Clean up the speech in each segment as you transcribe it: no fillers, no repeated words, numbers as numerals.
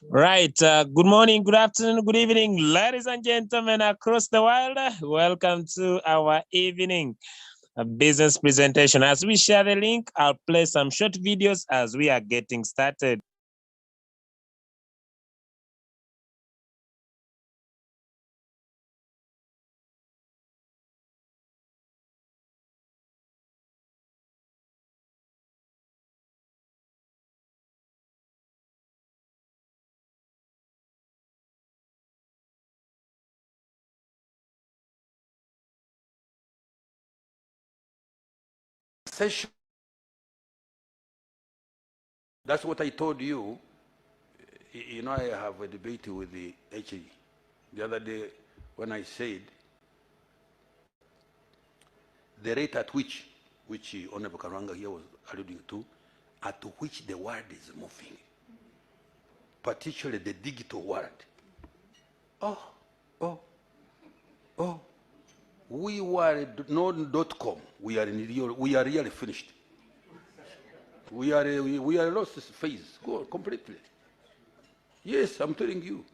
Right. Good morning, good afternoon, good evening, ladies and gentlemen across the world. Welcome to our evening business presentation. As we share the link, I'll play some short videos as we are getting started. Session. That's what I told you. You know, I have a debate with the HE the other day when I said the rate at which Honorable Karanga here was alluding to, at which the world is moving, particularly the digital world. We were non.com. We are really finished. We are lost phase completely. Yes, I'm telling you,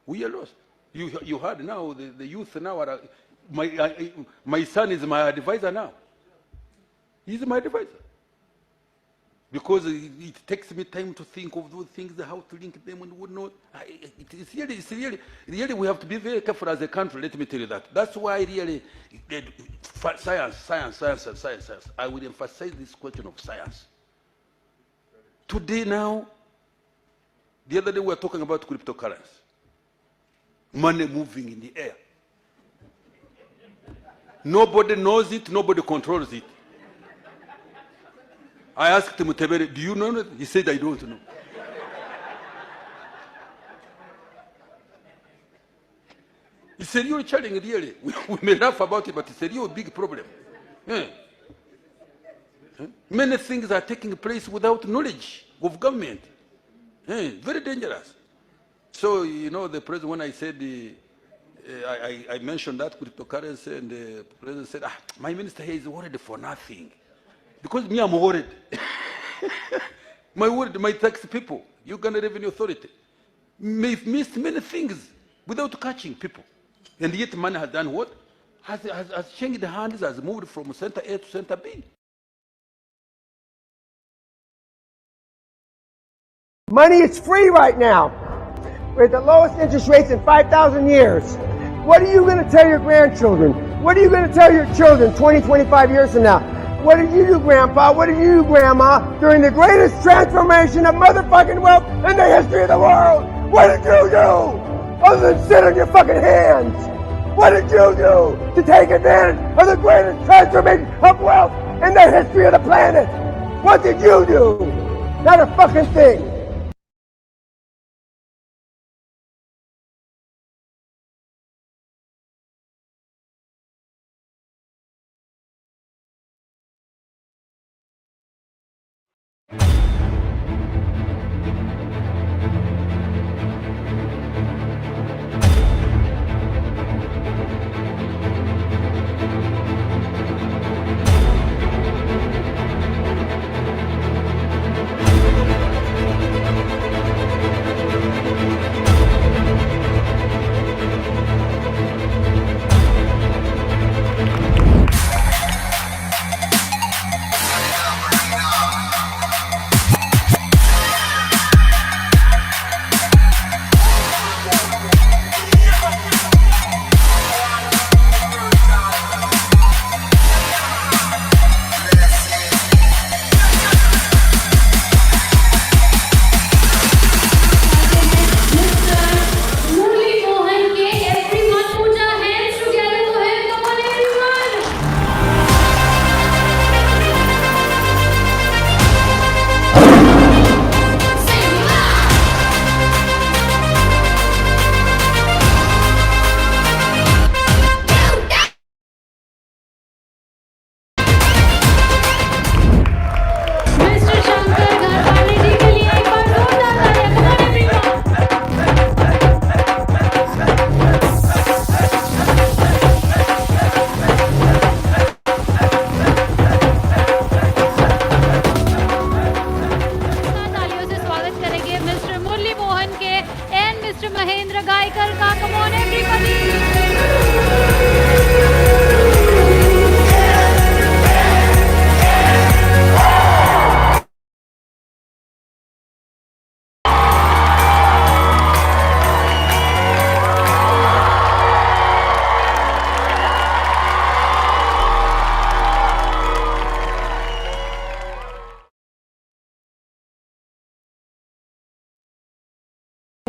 we are lost. You heard now the youth now are my son is my advisor now. He's my advisor because it takes me time to think of those things, how to link them and whatnot. It's really we have to be very careful as a country. Let me tell you that. That's why really science. I will emphasize this question of science. Today now, the other day we were talking about cryptocurrency. Money moving in the air. Nobody knows it, nobody controls it. I asked Mutebere, do you know it? He said, I don't know. It's a real challenge, really. We may laugh about it, but it's a real big problem. Yeah. Many things are taking place without knowledge of government. Very dangerous. So, you know, the president, when I said, I mentioned that cryptocurrency, and the president said, my minister here is worried for nothing. Because me, I'm worried. My tax people, Uganda Revenue Authority, may have missed many things without catching people. And yet money has done what? Has changed hands, has moved from center A to center B. Money is free right now. We're at the lowest interest rates in 5,000 years. What are you going to tell your grandchildren? What are you going to tell your children 20, 25 years from now? What did you do, Grandpa? What did you do, Grandma, during the greatest transformation of motherfucking wealth in the history of the world? What did you do? Other than sit on your fucking hands. What did you do to take advantage of the greatest transformation of wealth in the history of the planet? What did you do? Not a fucking thing.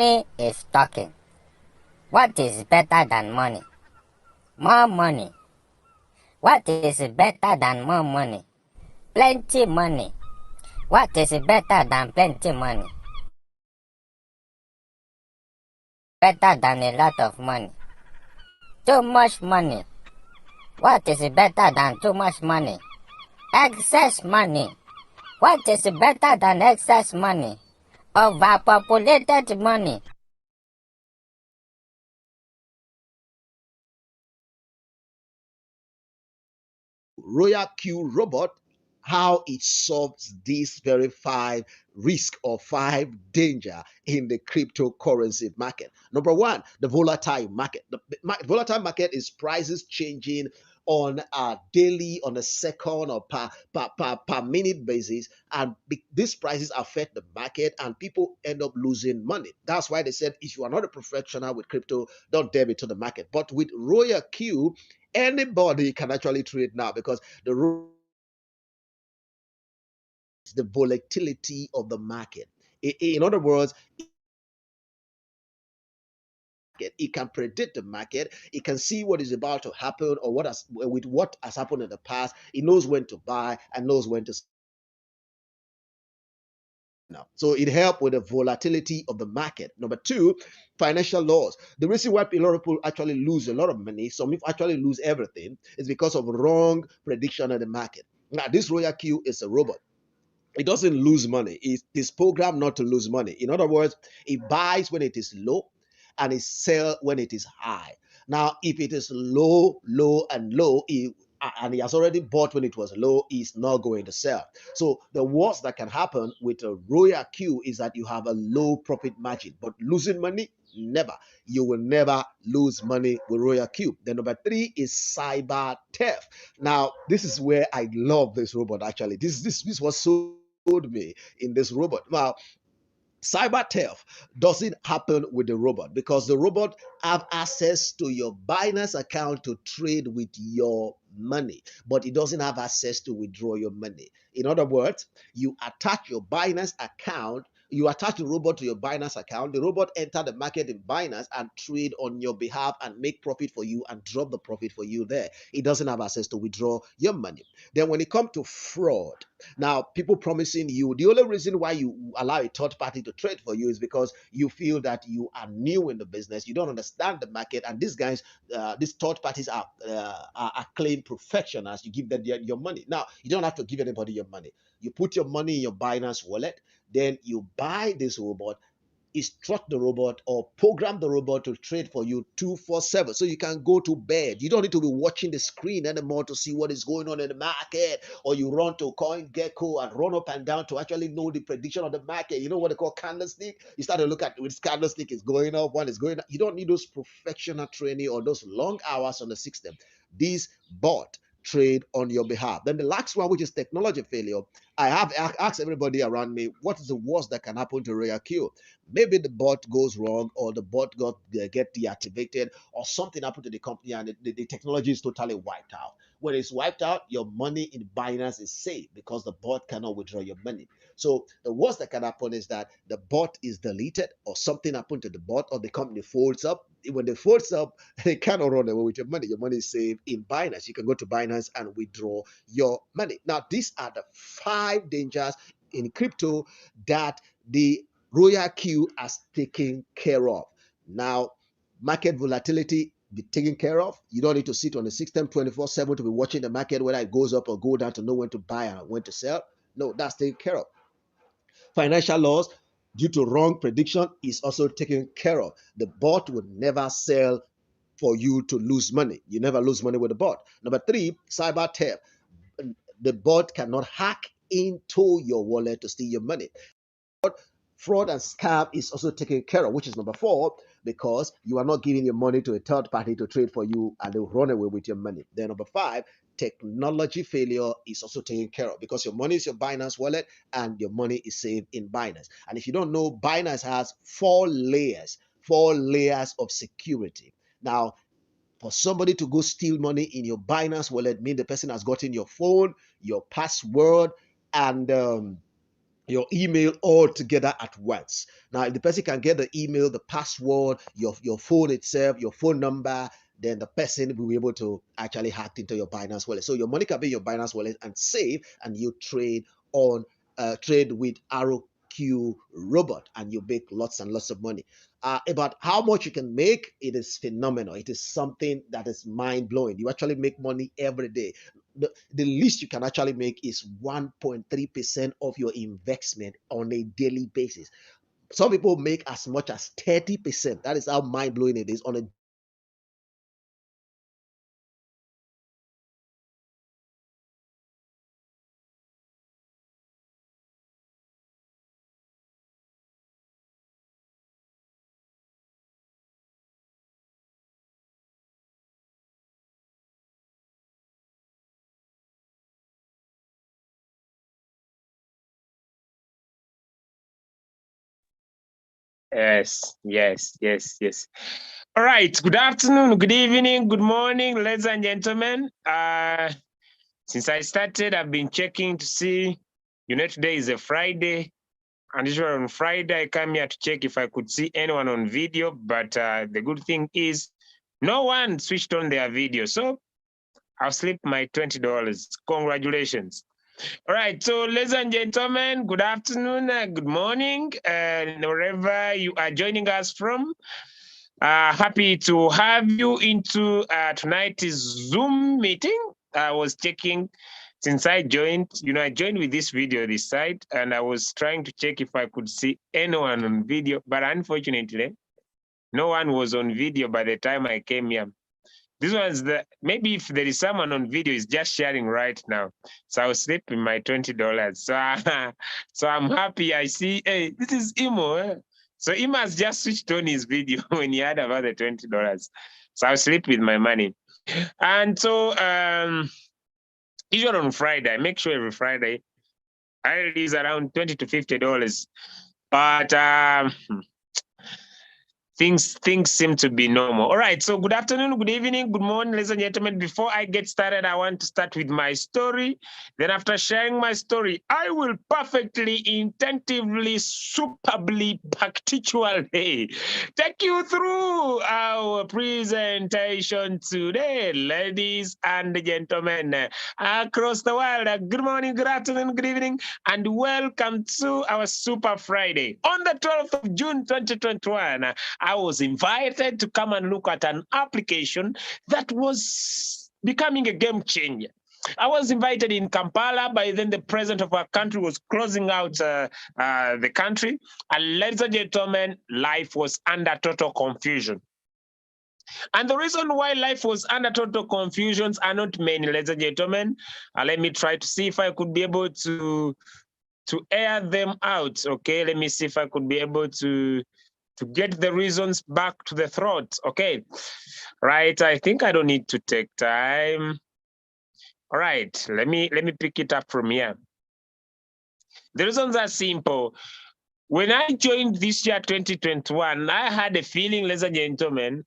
Money is talking. What is better than money? More money. What is better than more money? Plenty money. What is better than plenty money? Better than a lot of money. Too much money. What is better than too much money? Excess money. What is better than excess money? Overpopulated money. Royal Q robot, how it solves these very five risk or five danger in the cryptocurrency market. Number one, the volatile market. The volatile market is prices changing on a daily, on a second, or per minute basis, and these prices affect the market, and people end up losing money. That's why they said if you are not a professional with crypto, don't debit to the market. But with Royal Q, anybody can actually trade now because the volatility of the market. In other words, it can predict the market. It can see what is about to happen or what has happened in the past. It knows when to buy and knows when to now. So it helps with the volatility of the market. Number two, financial laws. The reason why a lot of people actually lose a lot of money, some people actually lose everything, is because of wrong prediction of the market. Now, this Royal Q is a robot. It doesn't lose money. It is programmed not to lose money. In other words, it buys when it is low and it sells when it is high. Now, if it is low, low, and low, and he has already bought when it was low, he's not going to sell. So the worst that can happen with a Royal Q is that you have a low profit margin, but losing money, never. You will never lose money with Royal Q. Then number three is cyber theft. Now, this is where I love this robot actually. This was so me in this robot. Now, cyber theft doesn't happen with the robot because the robot have access to your Binance account to trade with your money, but it doesn't have access to withdraw your money. In other words, you attach your Binance account, you attach the robot to your Binance account, the robot enter the market in Binance and trade on your behalf and make profit for you and drop the profit for you there. It doesn't have access to withdraw your money. Then when it comes to fraud, now people promising you, the only reason why you allow a third party to trade for you is because you feel that you are new in the business, you don't understand the market, and these guys, these third parties are acclaimed professionals. You give them your money. Now, you don't have to give anybody your money. You put your money in your Binance wallet, then you buy this robot, instruct the robot or program the robot to trade for you 24/7, so you can go to bed. You don't need to be watching the screen anymore to see what is going on in the market, or you run to CoinGecko and run up and down to actually know the prediction of the market. You know what they call candlestick? You start to look at which candlestick is going up, one is going up. You don't need those professional training or those long hours on the system. These bot trade on your behalf. Then the last one, which is technology failure, I have asked everybody around me, what is the worst that can happen to Royal Q? Maybe the bot goes wrong, or the bot get deactivated, or something happened to the company and the technology is totally wiped out. When it's wiped out, your money in Binance is safe because the bot cannot withdraw your money. So the worst that can happen is that the bot is deleted, or something happened to the bot, or the company folds up. When they folds up, they cannot run away with your money. Your money is saved in Binance. You can go to Binance and withdraw your money. Now, these are the five dangers in crypto that the Royal Q has taken care of. Now, market volatility be taken care of. You don't need to sit on the system 24/7 to be watching the market, whether it goes up or go down, to know when to buy and when to sell. No, that's taken care of. Financial loss due to wrong prediction is also taken care of. The bot will never sell for you to lose money. You never lose money with the bot. Number three, cyber theft. The bot cannot hack into your wallet to steal your money. Fraud and scam is also taken care of, which is number four, because you are not giving your money to a third party to trade for you and they'll run away with your money. Then number five, technology failure is also taken care of because your money is your Binance wallet and your money is saved in Binance. And if you don't know, Binance has four layers of security. Now, for somebody to go steal money in your Binance wallet means the person has gotten your phone, your password, and your email all together at once. Now, if the person can get the email, the password, your phone itself, your phone number, then the person will be able to actually hack into your Binance wallet. So your money can be in your Binance wallet and save, and you trade on trade with ROQ Robot, and you make lots and lots of money. About how much you can make, it is phenomenal. It is something that is mind blowing. You actually make money every day. The least you can actually make is 1.3% of your investment on a daily basis. Some people make as much as 30%. That is how mind blowing it is on a Yes, yes, yes, yes. All right. Good afternoon, good evening, good morning, ladies and gentlemen. Since I started, I've been checking to see, today is a Friday. And usually on Friday, I come here to check if I could see anyone on video. But the good thing is, no one switched on their video. So I'll slip my $20. Congratulations. All right, so ladies and gentlemen, good afternoon, good morning, and wherever you are joining us from. Happy to have you into tonight's Zoom meeting. I was checking since I joined, I joined with this video this side, and I was trying to check if I could see anyone on video, but unfortunately, no one was on video by the time I came here. This was maybe if there is someone on video is just sharing right now. So I'll slip in my $20. So I'm happy I see, hey, this is Imo. Eh? So Imo has just switched on his video when he had about the $20. So I'll sleep with my money. And so usually on Friday, I make sure every Friday I release around $20 to $50. But things seem to be normal. All right, so good afternoon, good evening, good morning, ladies and gentlemen. Before I get started, I want to start with my story. Then after sharing my story, I will perfectly, intentively, superbly, factually take you through our presentation today, ladies and gentlemen, across the world. Good morning, good afternoon, good evening, and welcome to our Super Friday. On the 12th of June, 2021, I was invited to come and look at an application that was becoming a game changer. I was invited in Kampala. By then, the president of our country was closing out the country. And ladies and gentlemen, life was under total confusion. And the reason why life was under total confusions are not many, ladies and gentlemen. Let me try to see if I could be able to air them out. Okay, let me see if I could be able to get the reasons back to the throat. Okay, right. I think I don't need to take time. All right, let me pick it up from here. The reasons are simple. When I joined this year, 2021, I had a feeling, ladies and gentlemen,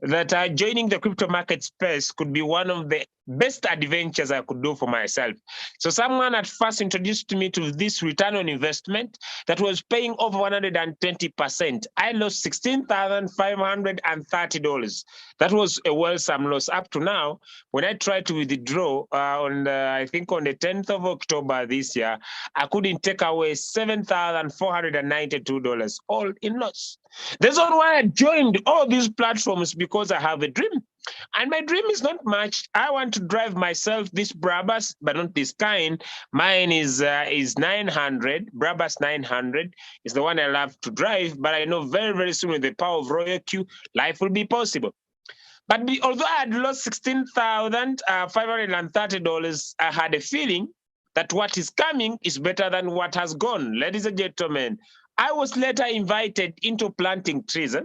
that joining the crypto market space could be one of the best adventures I could do for myself. So someone at first introduced me to this return on investment that was paying over 120%. I lost $16,530. That was a welcome loss. Up to now, when I tried to withdraw I think on the 10th of October this year, I couldn't take away $7,492, all in loss. That's why I joined all these platforms, because I have a dream. And my dream is not much. I want to drive myself this Brabus, but not this kind. Mine is 900. Brabus 900 is the one I love to drive, but I know very, very soon with the power of Royal Q, life will be possible. But although I had lost $16,530, I had a feeling that what is coming is better than what has gone. Ladies and gentlemen, I was later invited into planting trees,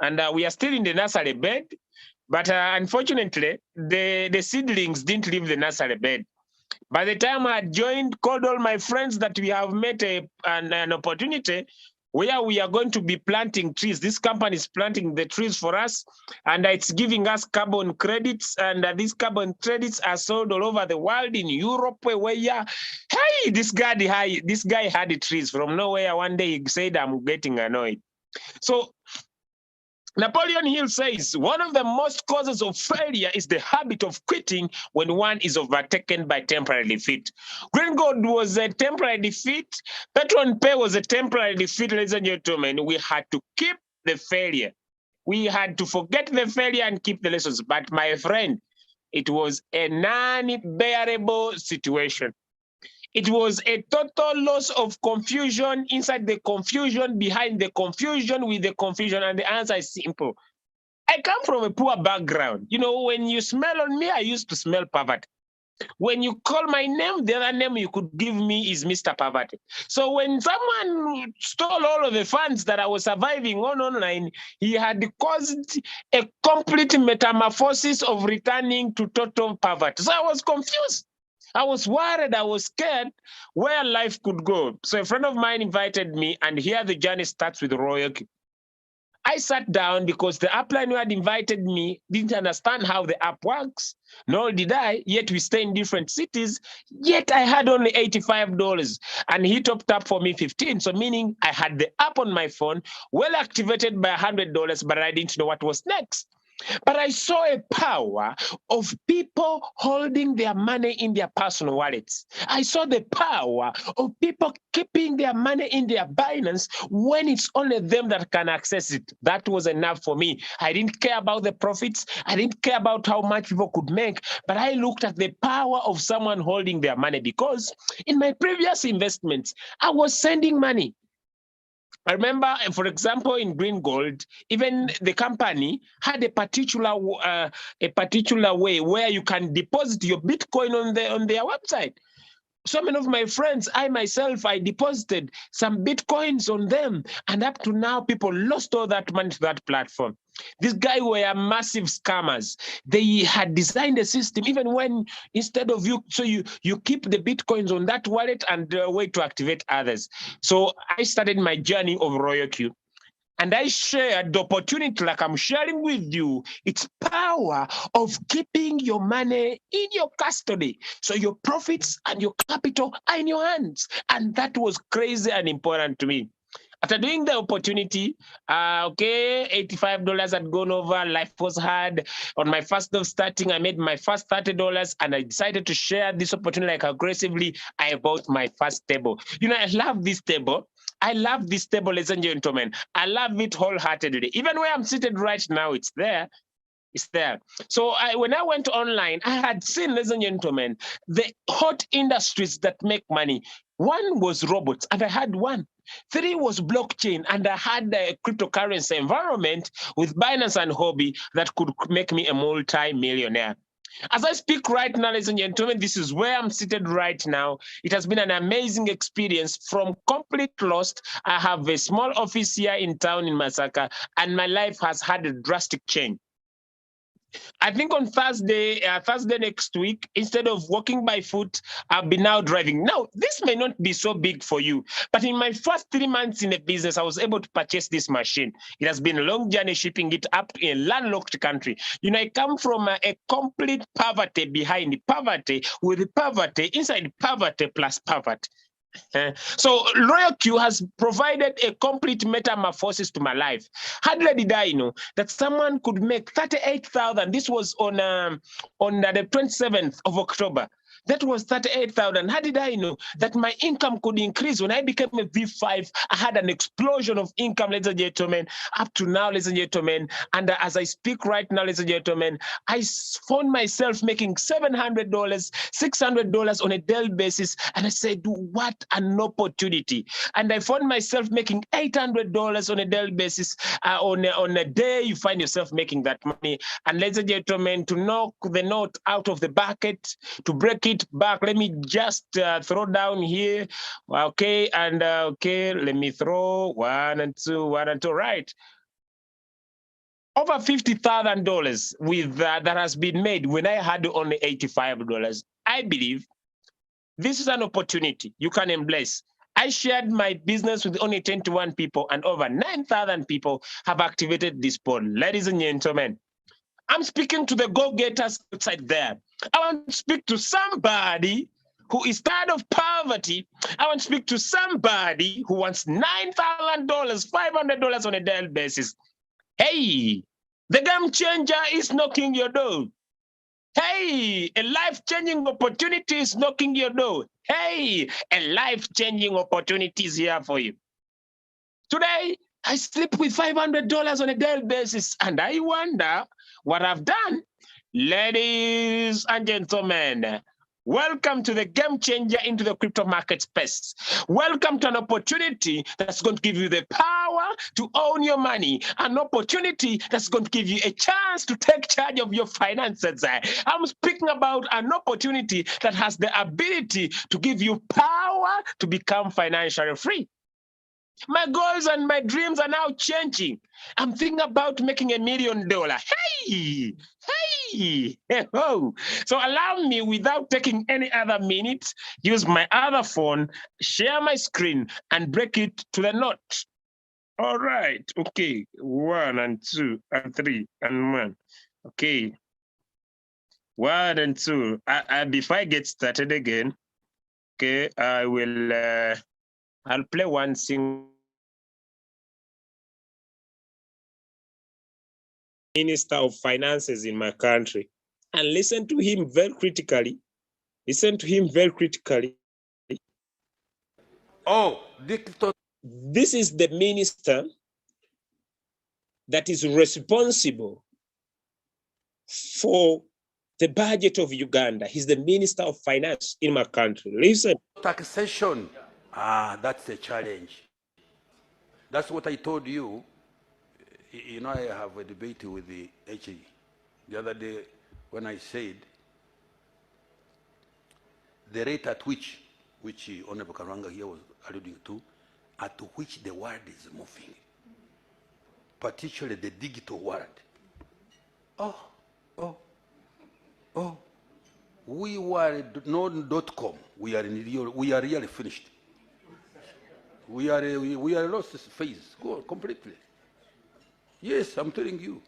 and we are still in the nursery bed. But unfortunately, the seedlings didn't leave the nursery bed. By the time I joined, called all my friends that we have met an opportunity where we are going to be planting trees. This company is planting the trees for us, and it's giving us carbon credits. And these carbon credits are sold all over the world, in Europe, where, hey, this guy had the trees from nowhere. One day he said, I'm getting annoyed. So Napoleon Hill says, one of the most causes of failure is the habit of quitting when one is overtaken by temporary defeat. Green Gold was a temporary defeat. Petron Pay was a temporary defeat, ladies and gentlemen. We had to keep the failure. We had to forget the failure and keep the lessons. But my friend, it was a non-bearable situation. It was a total loss of confusion inside the confusion, behind the confusion, with the confusion. And the answer is simple. I come from a poor background. You know, when you smell on me, I used to smell poverty. When you call my name, the other name you could give me is Mr. Poverty. So when someone stole all of the funds that I was surviving on online, he had caused a complete metamorphosis of returning to total poverty. So I was confused. I was worried, I was scared where life could go. So a friend of mine invited me, and here the journey starts with Royalty. I sat down because the upline who had invited me didn't understand how the app works, nor did I, yet we stay in different cities, yet I had only $85, and he topped up for me 15, so meaning I had the app on my phone, well activated by $100, but I didn't know what was next. But I saw a power of people holding their money in their personal wallets. I saw the power of people keeping their money in their Binance when it's only them that can access it. That was enough for me. I didn't care about the profits. I didn't care about how much people could make, but I looked at the power of someone holding their money, because in my previous investments, I was sending money. I remember, for example, in Green Gold, even the company had a particular way where you can deposit your Bitcoin on their website. So many of my friends, I myself, I deposited some Bitcoins on them, and up to now, people lost all that money to that platform. These guys were massive scammers. They had designed a system, even when instead of you keep the Bitcoins on that wallet and wait to activate others. So I started my journey of RoyalQ. And I shared the opportunity, like I'm sharing with you, its power of keeping your money in your custody. So your profits and your capital are in your hands. And that was crazy and important to me. After doing the opportunity, $85 had gone over, life was hard. On my first day of starting, I made my first $30, and I decided to share this opportunity like aggressively. I bought my first table. You know, I love this table. I love this table, ladies and gentlemen. I love it wholeheartedly. Even where I'm seated right now, it's there. It's there. So when I went online, I had seen, ladies and gentlemen, the hot industries that make money. One was robots, and I had one. 3 was blockchain, and I had a cryptocurrency environment with Binance and Hobby that could make me a multi-millionaire. As I speak right now, ladies and gentlemen, this is where I'm seated right now. It has been an amazing experience. From complete lost, I have a small office here in town in Masaka, and my life has had a drastic change. I think on Thursday next week, instead of walking by foot, I'll be now driving. Now, this may not be so big for you, but in my first 3 months in the business, I was able to purchase this machine. It has been a long journey shipping it up in a landlocked country. You know, I come from a complete poverty behind poverty, with poverty inside poverty plus poverty. So RoyalQ has provided a complete metamorphosis to my life. Hardly did I know that someone could make 38,000. This was on the 27th of October. That was 38,000. How did I know that my income could increase? When I became a V5, I had an explosion of income, ladies and gentlemen, up to now, ladies and gentlemen. And as I speak right now, ladies and gentlemen, I found myself making $700, $600 on a daily basis. And I said, what an opportunity. And I found myself making $800 on a daily basis. On a day, you find yourself making that money. And ladies and gentlemen, to knock the note out of the bucket, to break it back, let me just throw down here. Okay, and okay, let me throw 1 and 2, 1 and 2, right? Over $50,000 with that has been made when I had only $85. I believe this is an opportunity you can embrace. I shared my business with only 21 people, and over 9,000 people have activated this poll. Ladies and gentlemen, I'm speaking to the go-getters outside there. I want to speak to somebody who is tired of poverty. I want to speak to somebody who wants $9,000, $500 on a daily basis. Hey, the game changer is knocking your door. Hey, a life-changing opportunity is knocking your door. Hey, a life-changing opportunity is here for you. Today, I sleep with $500 on a daily basis, and I wonder what I've done. Ladies and gentlemen, welcome to the game changer into the crypto market space. Welcome to an opportunity that's going to give you the power to own your money, an opportunity that's going to give you a chance to take charge of your finances. I'm speaking about an opportunity that has the ability to give you power to become financially free. My goals and my dreams are now changing. I'm thinking about making $1 million. Hey, oh. So allow me, without taking any other minute, use my other phone, share my screen, and break it to the note. All right. Okay. 1 and 2 and 3 and 1. Okay. 1 and 2. Before I get started again, okay, I will. I'll play one single. Minister of Finances in my country, and listen to him very critically. Listen to him very critically. Oh, this is the minister that is responsible for the budget of Uganda. He's the Minister of Finance in my country. Listen. Taxation. That's a challenge. That's what I told you. You know, I have a debate with the HE the other day when I said the rate at which Honorable Karanga here was alluding to, at which the world is moving, particularly the digital world. We were .com. We are really finished. We are lost phase completely. Yes, I'm telling you,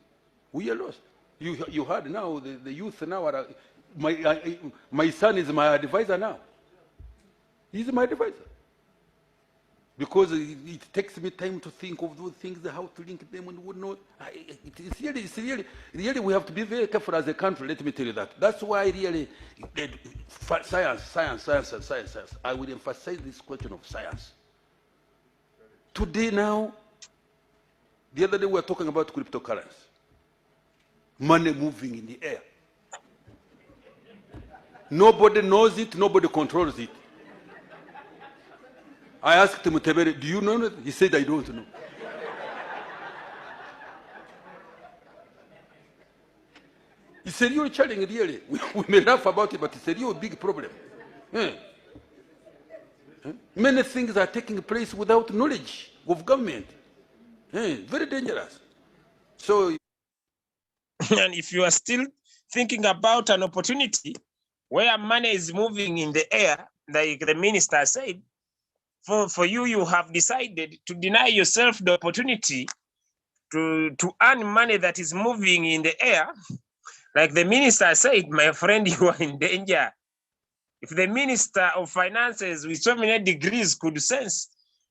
we are lost. You heard now the youth now are my son is my advisor now. He's my advisor because it takes me time to think of those things, how to link them, and whatnot. It's really we have to be very careful as a country. Let me tell you that. That's why really science. I will emphasize this question of science. Today now. The other day we were talking about cryptocurrency. Money moving in the air. Nobody knows it, nobody controls it. I asked Mutebere, do you know it? He said, I don't know. It's a real challenge, really. We may laugh about it, but it's a real big problem. Many things are taking place without knowledge of government. Very dangerous. So, and if you are still thinking about an opportunity where money is moving in the air, like the minister said, for you, you have decided to deny yourself the opportunity to earn money that is moving in the air. Like the minister said, my friend, you are in danger. If the Minister of Finances with so many degrees could sense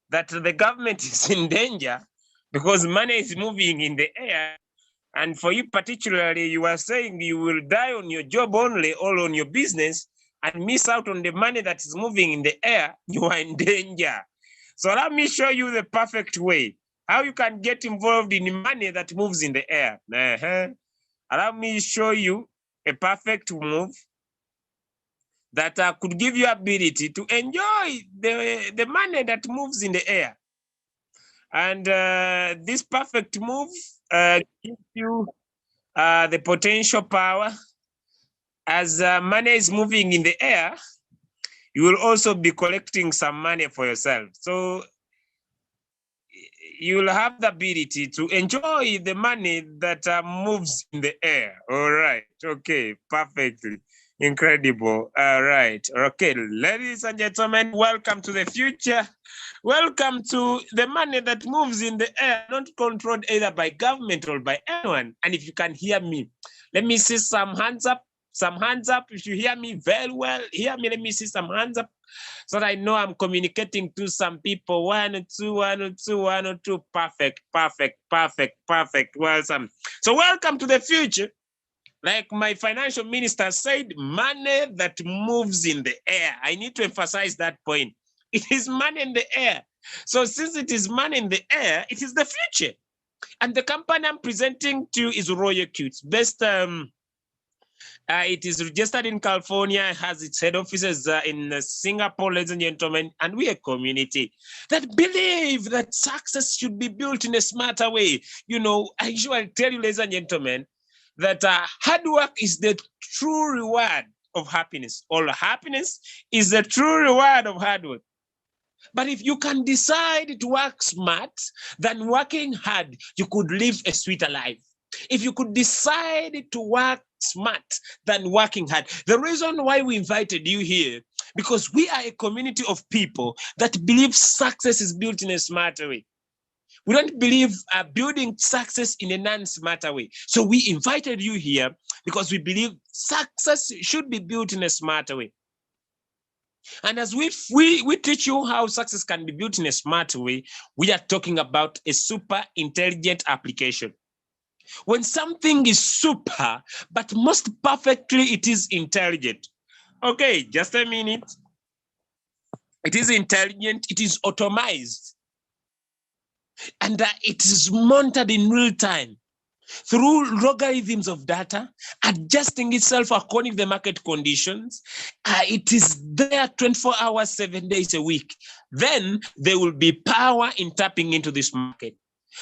that the government is in danger, because money is moving in the air, and for you particularly, you are saying you will die on your job only or on your business and miss out on the money that is moving in the air, you are in danger. So let me show you the perfect way, how you can get involved in money that moves in the air. Allow me show you a perfect move that could give you ability to enjoy the money that moves in the air. And this perfect move gives you the potential power. As money is moving in the air, you will also be collecting some money for yourself. So you will have the ability to enjoy the money that moves in the air. All right. Okay, perfectly. Incredible. All right. Okay, ladies and gentlemen, welcome to the future. Welcome to the money that moves in the air, not controlled either by government or by anyone. And if you can hear me, let me see some hands up. Some hands up. If you hear me very well, hear me. Let me see some hands up so that I know I'm communicating to some people. 1 or 2, 1 or 2, 1 or 2. Perfect, perfect, perfect, perfect. Welcome. So welcome to the future. Like my financial minister said, money that moves in the air. I need to emphasize that point. It is money in the air. So since it is money in the air, it is the future. And the company I'm presenting to is Royal Qs. Best, it is registered in California, has its head offices in Singapore, ladies and gentlemen, and we are a community that believe that success should be built in a smarter way. You know, I usually tell you, ladies and gentlemen, that hard work is the true reward of happiness. All happiness is the true reward of hard work. But if you can decide to work smart than working hard, you could live a sweeter life. If you could decide to work smart than working hard. The reason why we invited you here, because we are a community of people that believe success is built in a smarter way. We don't believe building success in a non-smarter way. So we invited you here because we believe success should be built in a smarter way. And as we teach you how success can be built in a smart way, we are talking about a super intelligent application. When something is super, but most perfectly it is intelligent. Okay, just a minute. It is intelligent, it is automized. And it is monitored in real time through logarithms of data, adjusting itself according to the market conditions. It is there 24 hours, 7 days a week. Then there will be power in tapping into this market.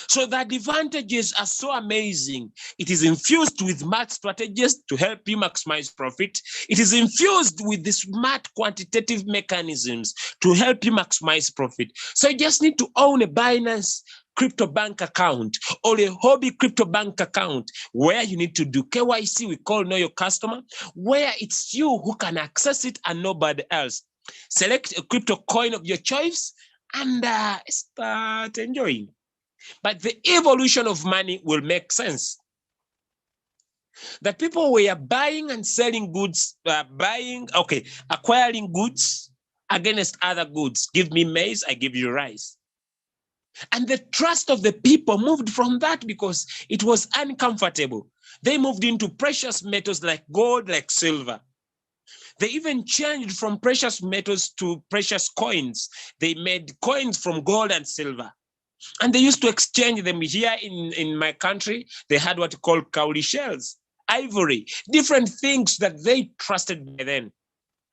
So the advantages are so amazing. It is infused with smart strategies to help you maximize profit. It is infused with the smart quantitative mechanisms to help you maximize profit. So you just need to own a Binance crypto bank account or a hobby crypto bank account where you need to do KYC, we call Know Your Customer, where it's you who can access it and nobody else. Select a crypto coin of your choice and start enjoying. But the evolution of money will make sense. That people were buying and selling goods, acquiring goods against other goods. Give me maize, I give you rice. And the trust of the people moved from that because it was uncomfortable. They moved into precious metals like gold, like silver. They even changed from precious metals to precious coins. They made coins from gold and silver. And they used to exchange them here in my country. They had what you call kauri shells, ivory, different things that they trusted by then.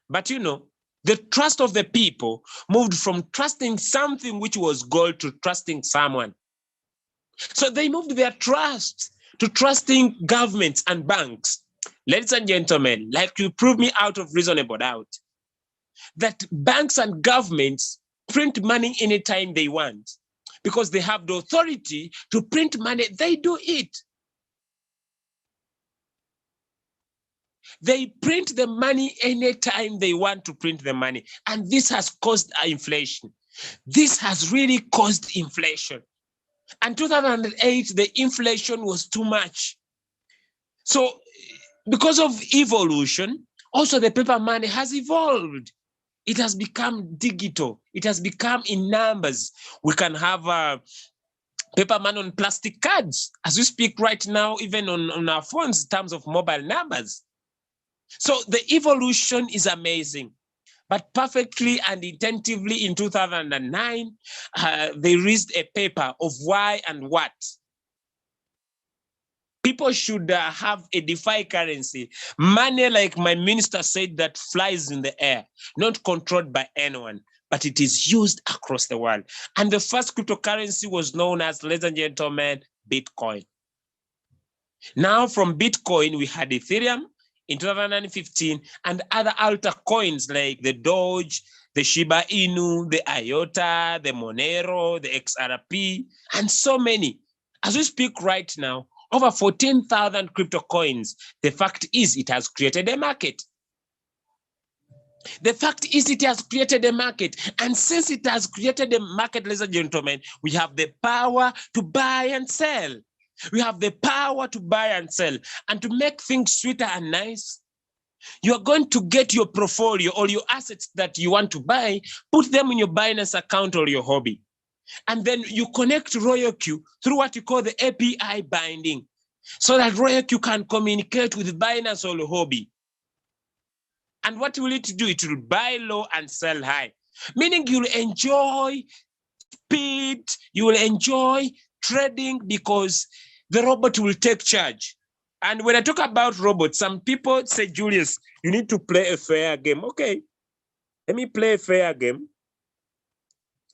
But you know, the trust of the people moved from trusting something which was gold to trusting someone. So they moved their trust to trusting governments and banks. Ladies and gentlemen, like you prove me out of reasonable doubt, that banks and governments print money anytime they want. Because they have the authority to print money, they do it. They print the money anytime they want to print the money. And this has caused inflation. This has really caused inflation. And 2008, the inflation was too much. So because of evolution, also the paper money has evolved. It has become digital. It has become in numbers. We can have paper money on plastic cards. As we speak right now, even on our phones in terms of mobile numbers. So the evolution is amazing. But perfectly and intentively in 2009, they raised a paper of why and what. People should have a DeFi currency. Money, like my minister said, that flies in the air, not controlled by anyone, but it is used across the world. And the first cryptocurrency was known as, ladies and gentlemen, Bitcoin. Now from Bitcoin, we had Ethereum in 2015 and other alter coins like the Doge, the Shiba Inu, the IOTA, the Monero, the XRP, and so many. As we speak right now, over 14,000 crypto coins. The fact is, it has created a market. The fact is it has created a market. And since it has created a market, ladies and gentlemen, we have the power to buy and sell. We have the power to buy and sell. And to make things sweeter and nice, you are going to get your portfolio or your assets that you want to buy, put them in your Binance account or your hobby. And then you connect RoyalQ through what you call the API binding, so that RoyalQ can communicate with Binance or your hobby. And what will it do? It will buy low and sell high, meaning you'll enjoy speed, you will enjoy trading because the robot will take charge. And when I talk about robots, some people say, Julius, you need to play a fair game. Okay, let me play a fair game.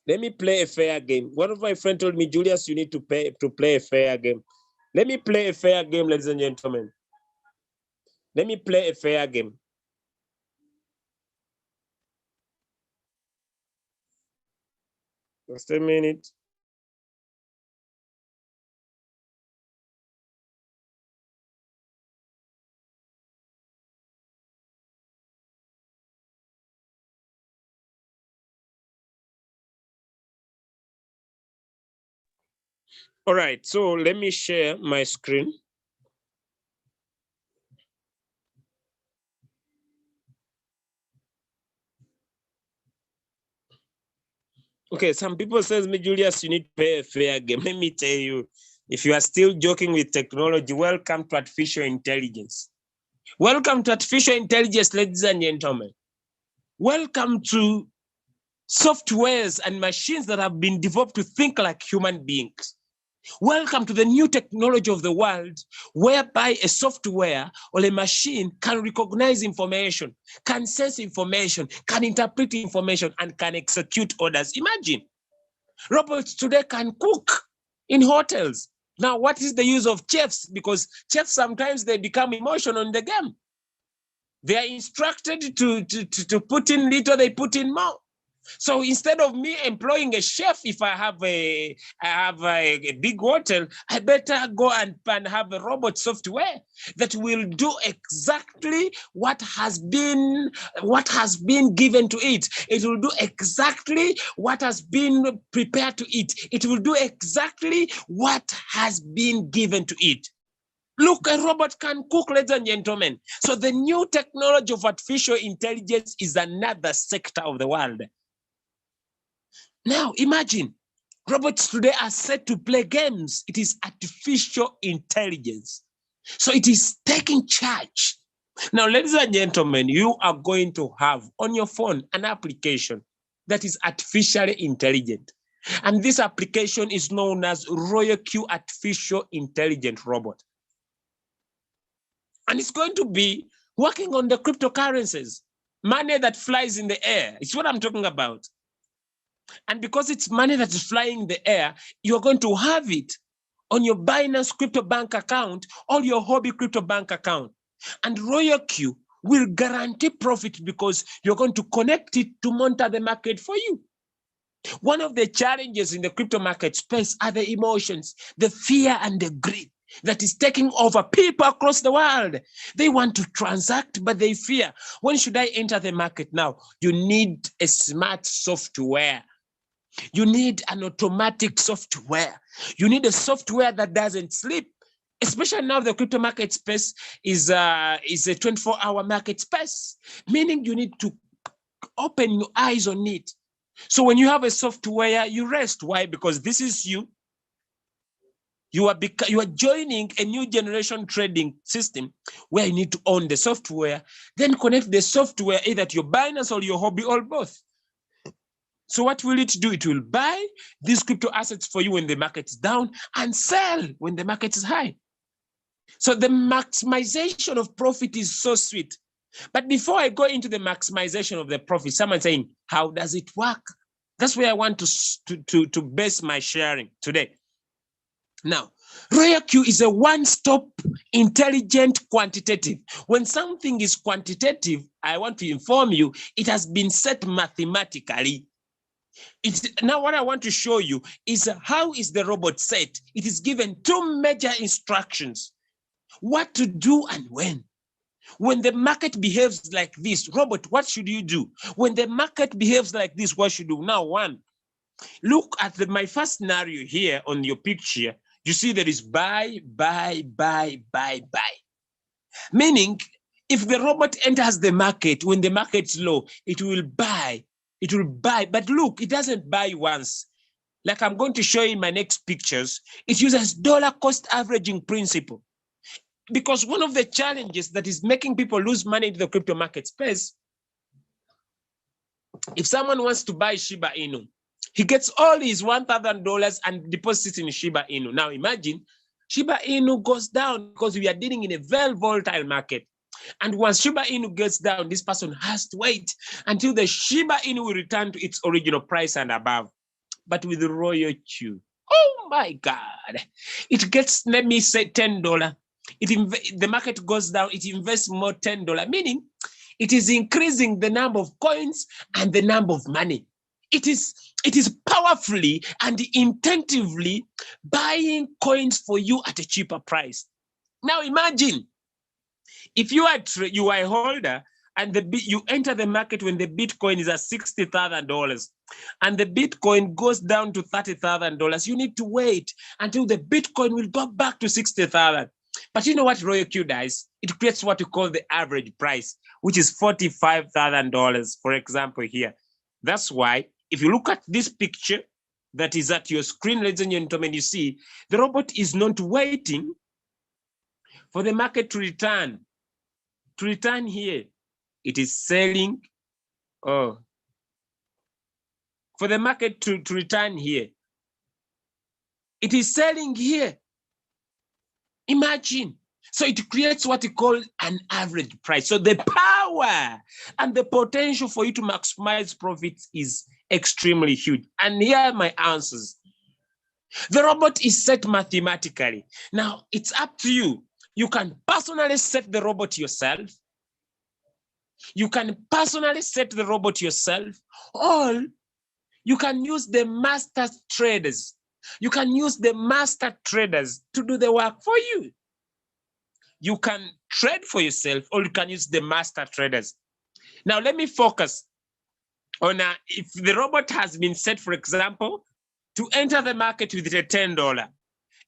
Let me play a fair game. One of my friends told me, Julius, you need to play a fair game. Let me play a fair game, ladies and gentlemen. Let me play a fair game. Just a minute. All right, so let me share my screen. Okay, some people says me, Julius, you need to play a fair game. Let me tell you, if you are still joking with technology, welcome to artificial intelligence. Welcome to artificial intelligence, ladies and gentlemen. Welcome to softwares and machines that have been developed to think like human beings. Welcome to the new technology of the world, whereby a software or a machine can recognize information, can sense information, can interpret information, and can execute orders. Imagine, robots today can cook in hotels. Now, what is the use of chefs? Because chefs, sometimes they become emotional in the game. They are instructed to put in little, they put in more. So instead of me employing a chef, if I have a big hotel, I better go and have a robot software that will do exactly what has been given to it. It will do exactly what has been prepared to it. It will do exactly what has been given to it. Look, a robot can cook, ladies and gentlemen. So the new technology of artificial intelligence is another sector of the world. Now, imagine, robots today are set to play games. It is artificial intelligence. So it is taking charge. Now, ladies and gentlemen, you are going to have on your phone an application that is artificially intelligent. And this application is known as RoyalQ Artificial Intelligent Robot. And it's going to be working on the cryptocurrencies, money that flies in the air. It's what I'm talking about. And because it's money that is flying in the air, you're going to have it on your Binance crypto bank account or your hobby crypto bank account. And RoyalQ will guarantee profit because you're going to connect it to monitor the market for you. One of the challenges in the crypto market space are the emotions, the fear and the greed that is taking over people across the world. They want to transact, but they fear. When should I enter the market now? You need a smart software. You need an automatic software. You need a software that doesn't sleep. Especially now the crypto market space is a 24-hour market space, meaning you need to open your eyes on it. So when you have a software, you rest. Why? Because this is you. You are joining a new generation trading system where you need to own the software, then connect the software either to your Binance or your hobby or both. So what will it do? It will buy these crypto assets for you when the market is down and sell when the market is high. So the maximization of profit is so sweet. But before I go into the maximization of the profit, someone saying, how does it work? That's where I want to base my sharing today. Now, RoyalQ is a one-stop intelligent quantitative. When something is quantitative, I want to inform you, it has been set mathematically. Now what I want to show you is how is the robot set. It is given two major instructions, what to do and when. When the market behaves like this, Robert, what should you do? When the market behaves like this, what should you do? Now, one, look at my first scenario here on your picture. You see there is buy, buy, buy, buy, buy. Meaning, if the robot enters the market, when the market's low, it will buy. It will buy. But look, it doesn't buy once. Like I'm going to show you in my next pictures, it uses dollar cost averaging principle. Because one of the challenges that is making people lose money in the crypto market space, if someone wants to buy Shiba Inu, he gets all his $1,000 and deposits in Shiba Inu. Now imagine Shiba Inu goes down because we are dealing in a very volatile market. And once Shiba Inu gets down, this person has to wait until the Shiba Inu will return to its original price and above. But with the Royal Q, oh my God, it gets, let me say, $10. The market goes down, it invests more $10, meaning it is increasing the number of coins and the number of money. It is powerfully and intentively buying coins for you at a cheaper price. Now imagine if you are a holder and you enter the market when the Bitcoin is at $60,000 and the Bitcoin goes down to $30,000, you need to wait until the Bitcoin will go back to 60,000. But you know what Royal Q does? It creates what you call the average price, which is $45,000, for example, here. That's why if you look at this picture that is at your screen, ladies and gentlemen, you see the robot is not waiting for the market to return. To return here, it is selling. Oh, for the market to return here, it is selling here. Imagine. So it creates what you call an average price. So the power and the potential for you to maximize profits is extremely huge. And here are my answers. The robot is set mathematically. Now, it's up to you. You can personally set the robot yourself. You can personally set the robot yourself, or you can use the master traders. You can use the master traders to do the work for you. You can trade for yourself, or you can use the master traders. Now, let me focus on if the robot has been set, for example, to enter the market with a $10.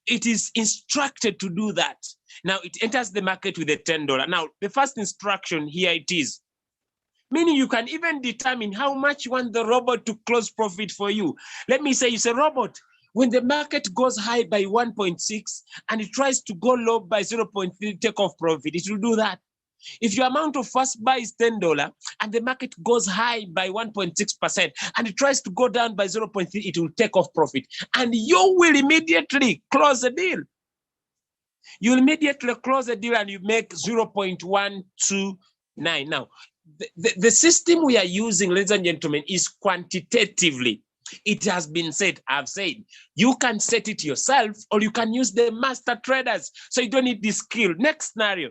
It is instructed to do that. Now, it enters the market with a $10. Now, the first instruction here it is, meaning you can even determine how much you want the robot to close profit for you. Let me say, you say, robot, when the market goes high by 1.6 and it tries to go low by 0.3, take off profit, it will do that. If your amount of first buy is $10 and the market goes high by 1.6% and it tries to go down by 0.3, it will take off profit. And you will immediately close the deal. You immediately close the deal and you make 0.129. Now, the system we are using, ladies and gentlemen, is quantitatively. It has been said, I've said, you can set it yourself or you can use the master traders. So you don't need this skill. Next scenario.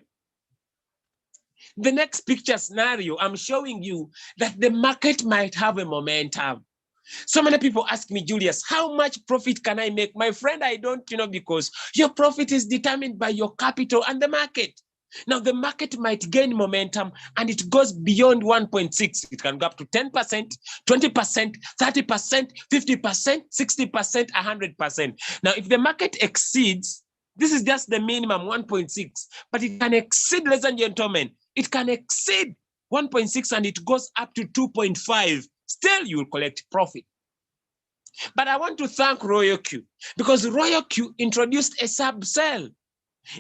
The next picture scenario, I'm showing you that the market might have a momentum. So many people ask me, Julius, how much profit can I make? My friend, I don't, because your profit is determined by your capital and the market. Now, the market might gain momentum and it goes beyond 1.6. It can go up to 10%, 20%, 30%, 50%, 60%, 100%. Now, if the market exceeds, this is just the minimum 1.6, but it can exceed, ladies and gentlemen, it can exceed 1.6 and it goes up to 2.5. Still, you will collect profit. But I want to thank Royal Q because Royal Q introduced a sub-sell.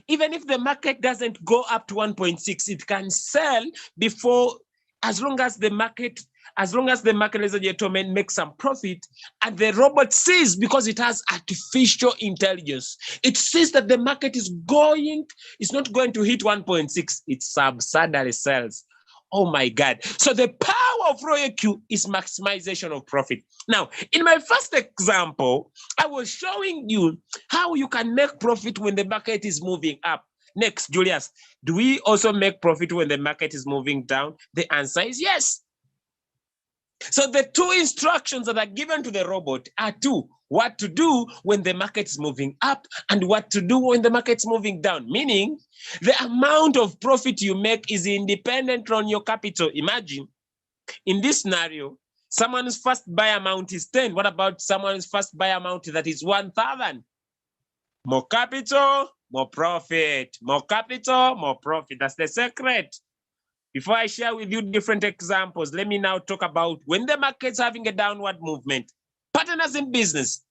Even if the market doesn't go up to 1.6, it can sell before, as long as the market, ladies and gentlemen, makes some profit, and the robot sees, because it has artificial intelligence, it sees that the market is not going to hit 1.6, it subsidiary sells. Oh my God. So the power of Royal Q is maximization of profit. Now, in my first example, I was showing you how you can make profit when the market is moving up. Next, Julius, do we also make profit when the market is moving down? The answer is yes. So the two instructions that are given to the robot are two: what to do when the market is moving up and what to do when the market's moving down. Meaning the amount of profit you make is independent on your capital. Imagine in this scenario, someone's first buy amount is 10. What about someone's first buy amount that is 1,000? More capital, more profit. More capital, more profit. That's the secret. Before I share with you different examples, let me now talk about when the market's having a downward movement. Partners in business.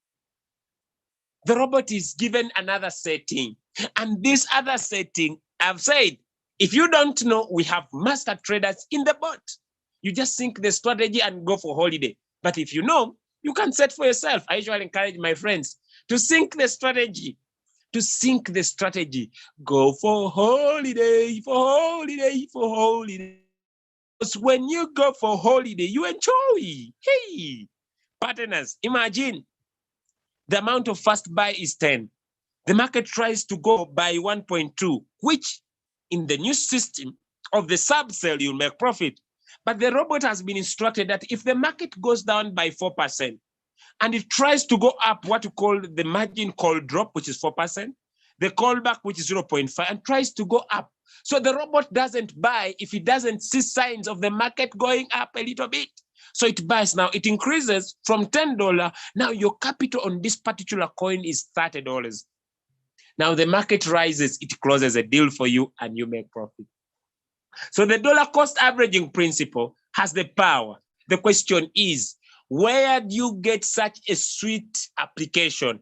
The robot is given another setting. And this other setting, I've said, if you don't know, we have master traders in the bot. You just sync the strategy and go for holiday. But if you know, you can set for yourself. I usually encourage my friends to sync the strategy. To sync the strategy. Go for holiday, for holiday, for holiday. Because when you go for holiday, you enjoy. Hey, partners, imagine the amount of first buy is 10. The market tries to go by 1.2, which in the new system of the sub-sell, you'll make profit. But the robot has been instructed that if the market goes down by 4%, and it tries to go up, what you call the margin call drop, which is 4%, the callback, which is 0.5, and tries to go up. So the robot doesn't buy if it doesn't see signs of the market going up a little bit. So it buys. Now it increases from $10. Now your capital on this particular coin is $30. Now the market rises, it closes a deal for you and you make profit. So the dollar cost averaging principle has the power. The question is, where do you get such a sweet application?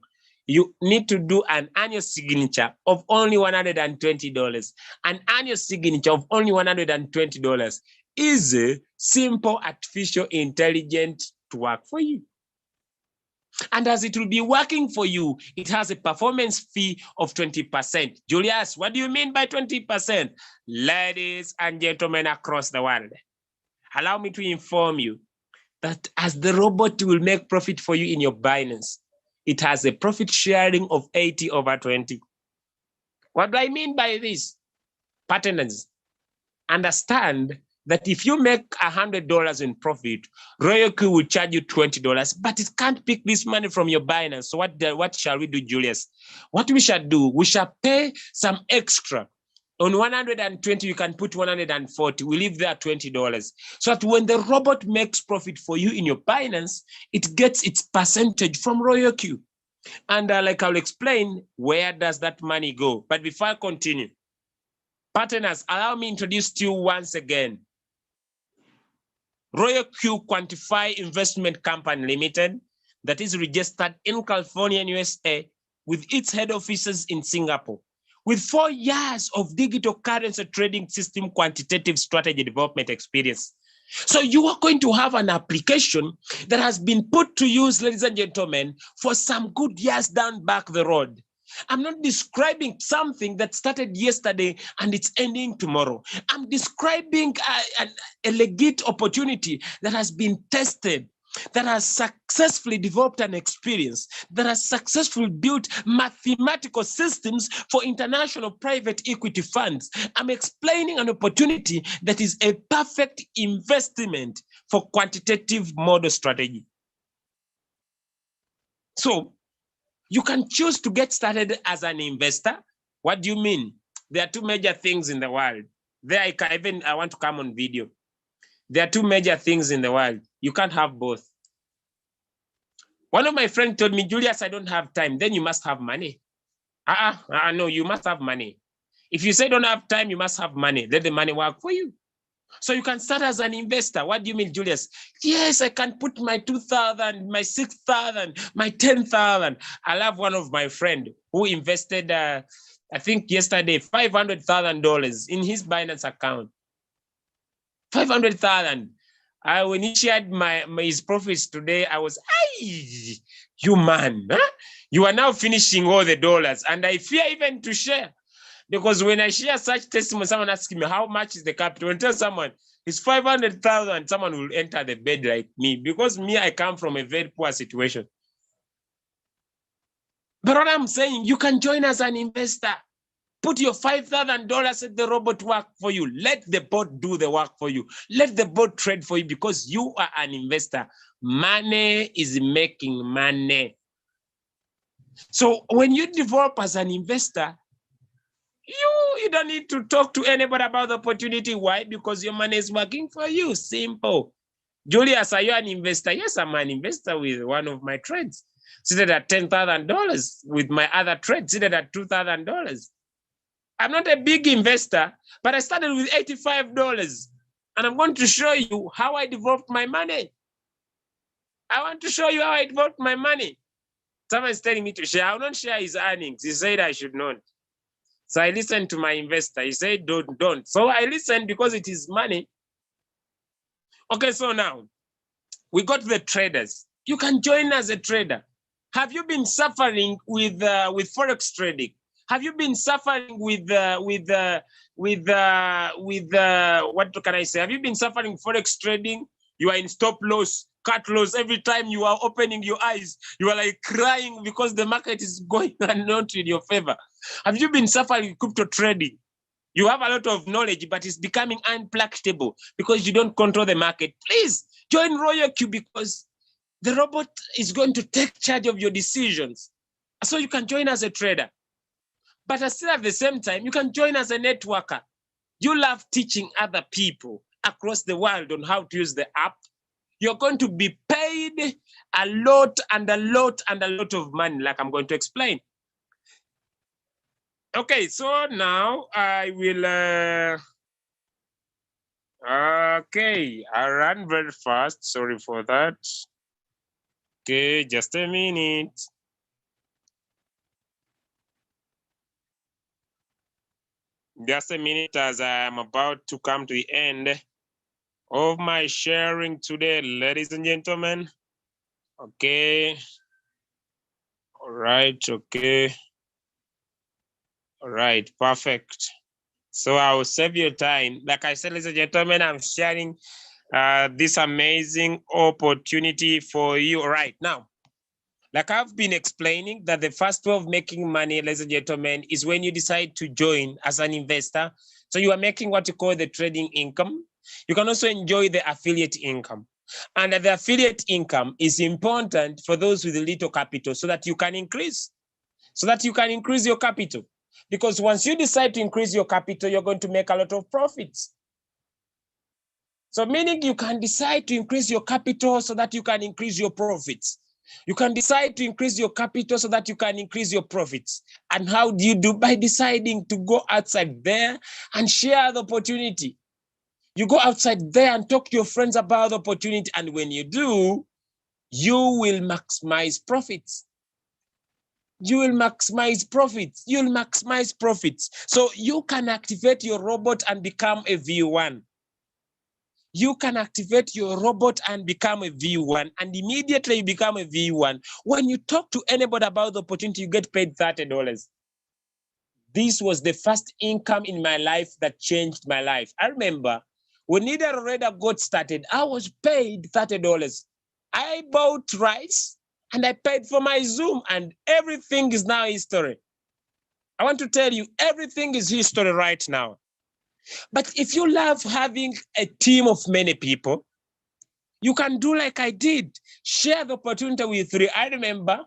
You need to do an annual signature of only $120. An annual signature of only $120. Easy, simple, artificial intelligence to work for you. And as it will be working for you, it has a performance fee of 20%. Julius, what do you mean by 20%? Ladies and gentlemen across the world, allow me to inform you that as the robot will make profit for you in your Binance, it has a profit sharing of 80/20. What do I mean by this? Partners, understand that if you make $100 in profit, Royalq will charge you $20, but it can't pick this money from your Binance. So what shall we do, Julius? What we shall do, we shall pay some extra. On 120, you can put 140. We leave there $20. So that when the robot makes profit for you in your Binance, it gets its percentage from Royalq. And like I'll explain, where does that money go? But before I continue, partners, allow me to introduce to you once again. Royalq Quantify Investment Company Limited, that is registered in California, USA, with its head offices in Singapore, with 4 years of digital currency trading system quantitative strategy development experience. So you are going to have an application that has been put to use, ladies and gentlemen, for some good years down back the road. I'm not describing something that started yesterday and it's ending tomorrow. I'm describing a legit opportunity that has been tested, that has successfully developed an experience, that has successfully built mathematical systems for international private equity funds. I'm explaining an opportunity that is a perfect investment for quantitative model strategy. So you can choose to get started as an investor. What do you mean? There are two major things in the world. I want to come on video. There are two major things in the world. You can't have both. One of my friends told me, Julius, I don't have time. Then you must have money. No, you must have money. If you say don't have time, you must have money. Let the money work for you. So you can start as an investor. What do you mean, Julius? Yes, I can put my 2,000, my 6,000, my 10,000. I have one of my friend who invested, I think yesterday, $500,000 in his Binance account. 500,000. When he shared his profits today, I was, you man, huh? You are now finishing all the dollars. And I fear even to share. Because when I share such testimony, someone asks me, how much is the capital? When I tell someone, it's 500,000, someone will enter the bed like me. Because me, I come from a very poor situation. But what I'm saying, you can join as an investor. Put your $5,000, let the robot work for you. Let the bot do the work for you. Let the bot trade for you because you are an investor. Money is making money. So when you develop as an investor, you don't need to talk to anybody about the opportunity. Why? Because your money is working for you. Simple. Julius, are you an investor? Yes, I'm an investor with one of my trades. Seated at $10,000 with my other trade, seated at $2,000. I'm not a big investor, but I started with $85. And I'm going to show you how I developed my money. I want to show you how I developed my money. Someone is telling me to share. I will not share his earnings. He said I should not. So I listened to my investor. He said, don't. So I listened because it is money. Okay, so now we got the traders. You can join as a trader. Have you been suffering with Forex trading? Have you been suffering with what can I say? Have you been suffering Forex trading? You are in stop loss, cut loss. Every time you are opening your eyes, you are like crying because the market is going and not in your favor. Have you been suffering crypto trading? You have a lot of knowledge, but it's becoming unpracticable because you don't control the market. Please join Royal Q because the robot is going to take charge of your decisions. So you can join as a trader. But still at the same time, you can join as a networker. You love teaching other people across the world on how to use the app. You're going to be paid a lot and a lot and a lot of money, like I'm going to explain. Okay, so now I will, okay, I ran very fast. Sorry for that. Okay, just a minute. Just a minute as I'm about to come to the end of my sharing today, ladies and gentlemen. Okay. All right, okay. All right, perfect. So I will save your time. Like I said, ladies and gentlemen, I'm sharing this amazing opportunity for you right now. Like I've been explaining that the first way of making money, ladies and gentlemen, is when you decide to join as an investor. So you are making what you call the trading income. You can also enjoy the affiliate income. And the affiliate income is important for those with little capital so that you can increase your capital. Because once you decide to increase your capital, you're going to make a lot of profits. So meaning you can decide to increase your capital so that you can increase your profits. You can decide to increase your capital so that you can increase your profits. And how do you do? By deciding to go outside there and share the opportunity. You go outside there and talk to your friends about the opportunity. And when you do, you will maximize profits. You will maximize profits. You'll maximize profits. So you can activate your robot and become a V1. You can activate your robot and become a V1, and immediately you become a V1. When you talk to anybody about the opportunity, you get paid $30. This was the first income in my life that changed my life. I remember when Nida Roreda got started, I was paid $30. I bought rice and I paid for my Zoom, and everything is now history. I want to tell you, everything is history right now. But if you love having a team of many people, you can do like I did. Share the opportunity with 3. I remember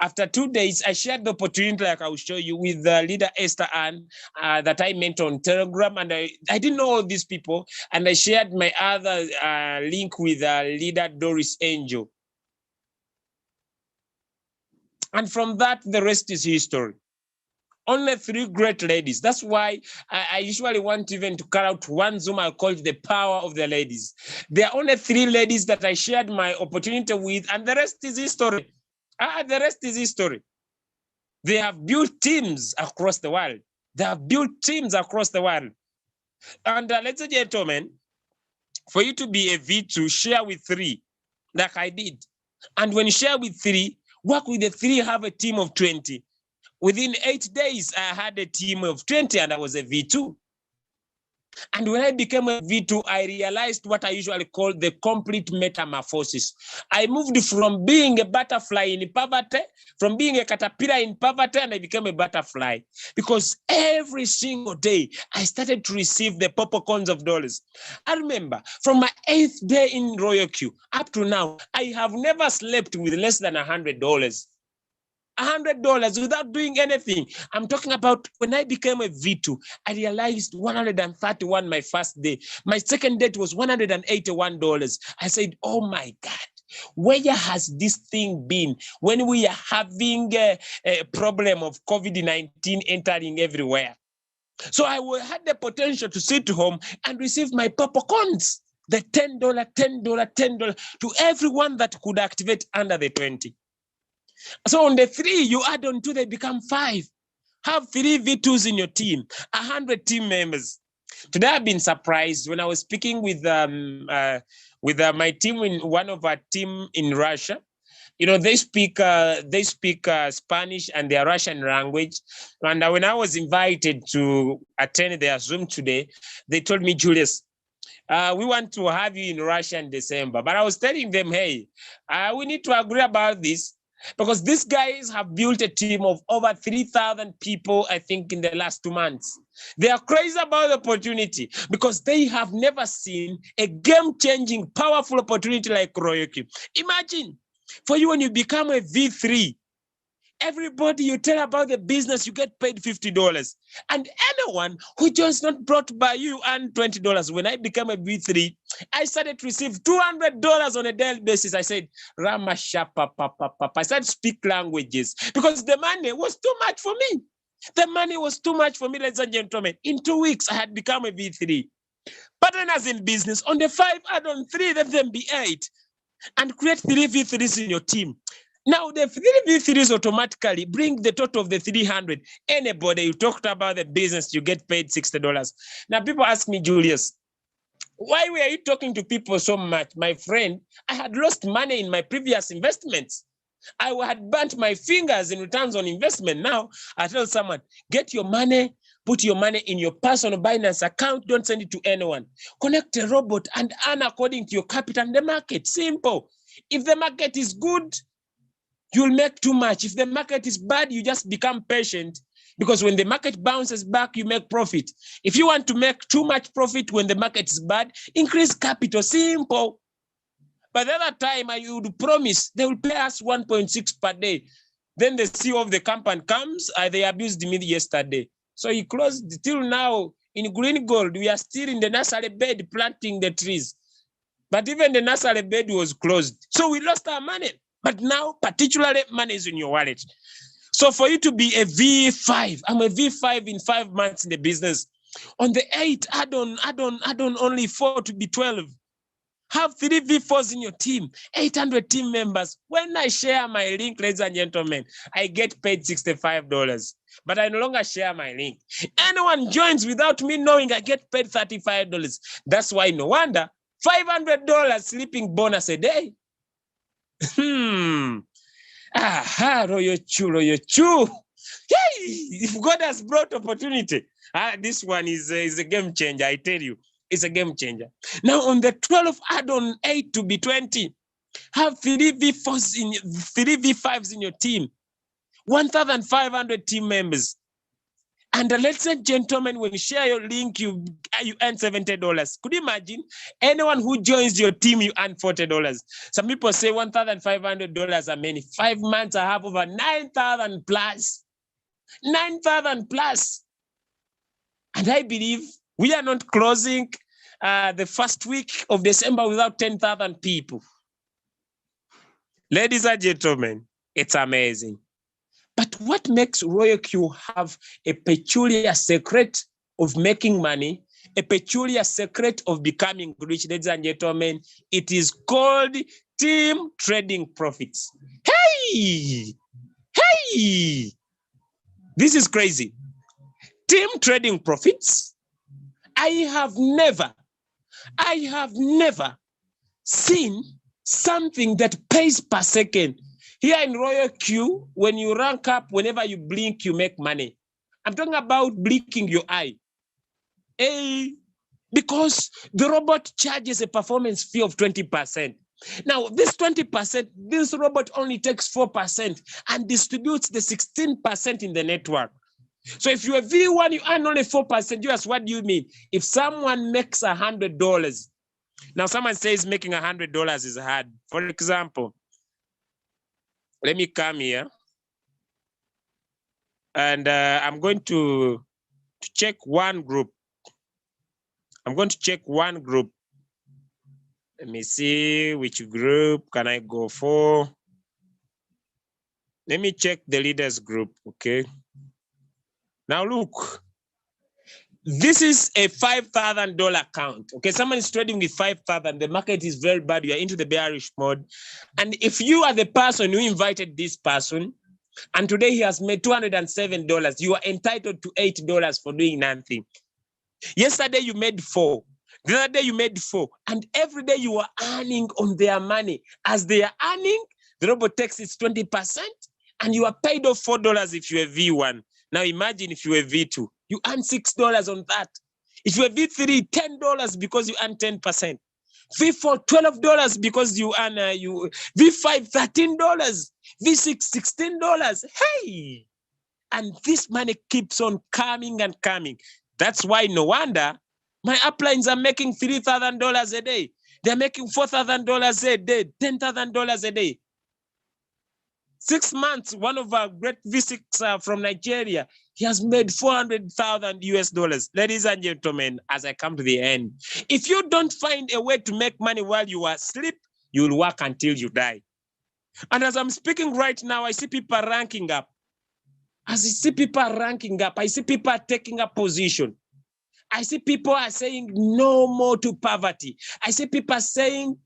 after 2 days, I shared the opportunity like I will show you with leader Esther Ann that I met on Telegram. And I didn't know all these people. And I shared my other link with leader Doris Angel. And from that, the rest is history. Only 3 great ladies. That's why I usually want even to cut out one Zoom. I call it the power of the ladies. There are only 3 ladies that I shared my opportunity with, and the rest is history. The rest is history. They have built teams across the world. And ladies and gentlemen, for you to be a V2, share with 3, like I did. And when you share with 3, work with the 3, have a team of 20. Within 8 days, I had a team of 20 and I was a V2. And when I became a V2, I realized what I usually call the complete metamorphosis. I moved from being a butterfly in poverty, from being a caterpillar in poverty, and I became a butterfly. Because every single day, I started to receive the popcorns of dollars. I remember from my 8th day in Royal Q up to now, I have never slept with less than $100. $100 without doing anything. I'm talking about when I became a V2, I realized 131 my first day. My second day was $181. I said, oh my God, where has this thing been when we are having a problem of COVID-19 entering everywhere? So I had the potential to sit home and receive my popcorns, the $10, $10, $10 to everyone that could activate under the 20. So on the 3, you add on 2, they become 5. Have 3 V2s in your team, 100 team members. Today I've been surprised when I was speaking with my team in one of our team in Russia. You know, they speak Spanish and their Russian language. And when I was invited to attend their Zoom today, they told me, Julius, we want to have you in Russia in December. But I was telling them, hey, we need to agree about this. Because these guys have built a team of over 3,000 people, I think, in the last 2 months. They are crazy about the opportunity because they have never seen a game-changing, powerful opportunity like Royal Q. Imagine, for you when you become a V3, everybody you tell about the business, you get paid $50. And anyone who just not brought by you earn $20. When I became a V3, I started to receive $200 on a daily basis. I said, Ramashapa, I started to speak languages because the money was too much for me. The money was too much for me, ladies and gentlemen. In 2 weeks, I had become a V3. Partners in business, on the 5, add on 3, let them be 8. And create 3 V3s in your team. Now, the 3 V3s automatically bring the total of the 300. Anybody you talked about the business, you get paid $60. Now, people ask me, Julius, why were you talking to people so much? My friend, I had lost money in my previous investments. I had burnt my fingers in returns on investment. Now, I tell someone, get your money, put your money in your personal Binance account. Don't send it to anyone. Connect a robot and earn according to your capital in the market. Simple. If the market is good, you'll make too much. If the market is bad, you just become patient because when the market bounces back, you make profit. If you want to make too much profit when the market is bad, increase capital. Simple. But the other time, I would promise they will pay us 1.6 per day. Then the CEO of the company comes, they abused me yesterday. So he closed till now in green gold. We are still in the nursery bed planting the trees. But even the nursery bed was closed. So we lost our money. But now, particularly, money is in your wallet. So for you to be a V5, I'm a V5 in 5 months in the business. On the 8, add on only 4 to be 12. Have 3 V4s in your team, 800 team members. When I share my link, ladies and gentlemen, I get paid $65. But I no longer share my link. Anyone joins without me knowing, I get paid $35. That's why no wonder $500 sleeping bonus a day. Royal Q. Hey, if God has brought opportunity, this one is a game changer, I tell you. It's a game changer. Now on the 12, add on 8 to be 20. Have 3 V5s in your team. 1,500 team members. And ladies and gentlemen, when you share your link, you earn $70. Could you imagine? Anyone who joins your team, you earn $40. Some people say $1,500 are many. 5 months, I have over 9,000 plus. 9,000 plus. And I believe we are not closing the first week of December without 10,000 people. Ladies and gentlemen, it's amazing. But what makes Royal Q have a peculiar secret of making money, a peculiar secret of becoming rich, ladies and gentlemen, it is called team trading profits. Hey! This is crazy. Team trading profits. I have never seen something that pays per second. Here in Royal Q, when you rank up, whenever you blink, you make money. I'm talking about blinking your eye. because the robot charges a performance fee of 20%. Now, this 20%, this robot only takes 4% and distributes the 16% in the network. So if you're a V1, you earn only 4%. Yes, what do you mean? If someone makes $100, now someone says making $100 is hard. For example, let me come here and I'm going to check one group. I'm going to check one group. Let me see which group can I go for. Let me check the leaders group, okay? Now look, this is a $5,000 account, okay? Someone is trading with 5,000, the market is very bad, you are into the bearish mode. And if you are the person who invited this person, and today he has made $207, you are entitled to $8 for doing nothing. Yesterday you made 4. The other day you made 4, and every day you are earning on their money. As they are earning, the robot takes its 20%, and you are paid off $4 if you're a V1. Now imagine if you're a V2, you earn $6 on that. If you're a V3, $10 because you earn 10%. V4, $12 because you earn V5, $13, V6, $16. Hey! And this money keeps on coming and coming. That's why no wonder my uplines are making $3,000 a day. They're making $4,000 a day, $10,000 a day. 6 months, one of our great V6 from Nigeria, he has made $400,000. Ladies and gentlemen, as I come to the end, if you don't find a way to make money while you are asleep, you'll work until you die. And as I'm speaking right now, I see people ranking up. As I see people ranking up, I see people taking up position. I see people are saying no more to poverty. I see people saying,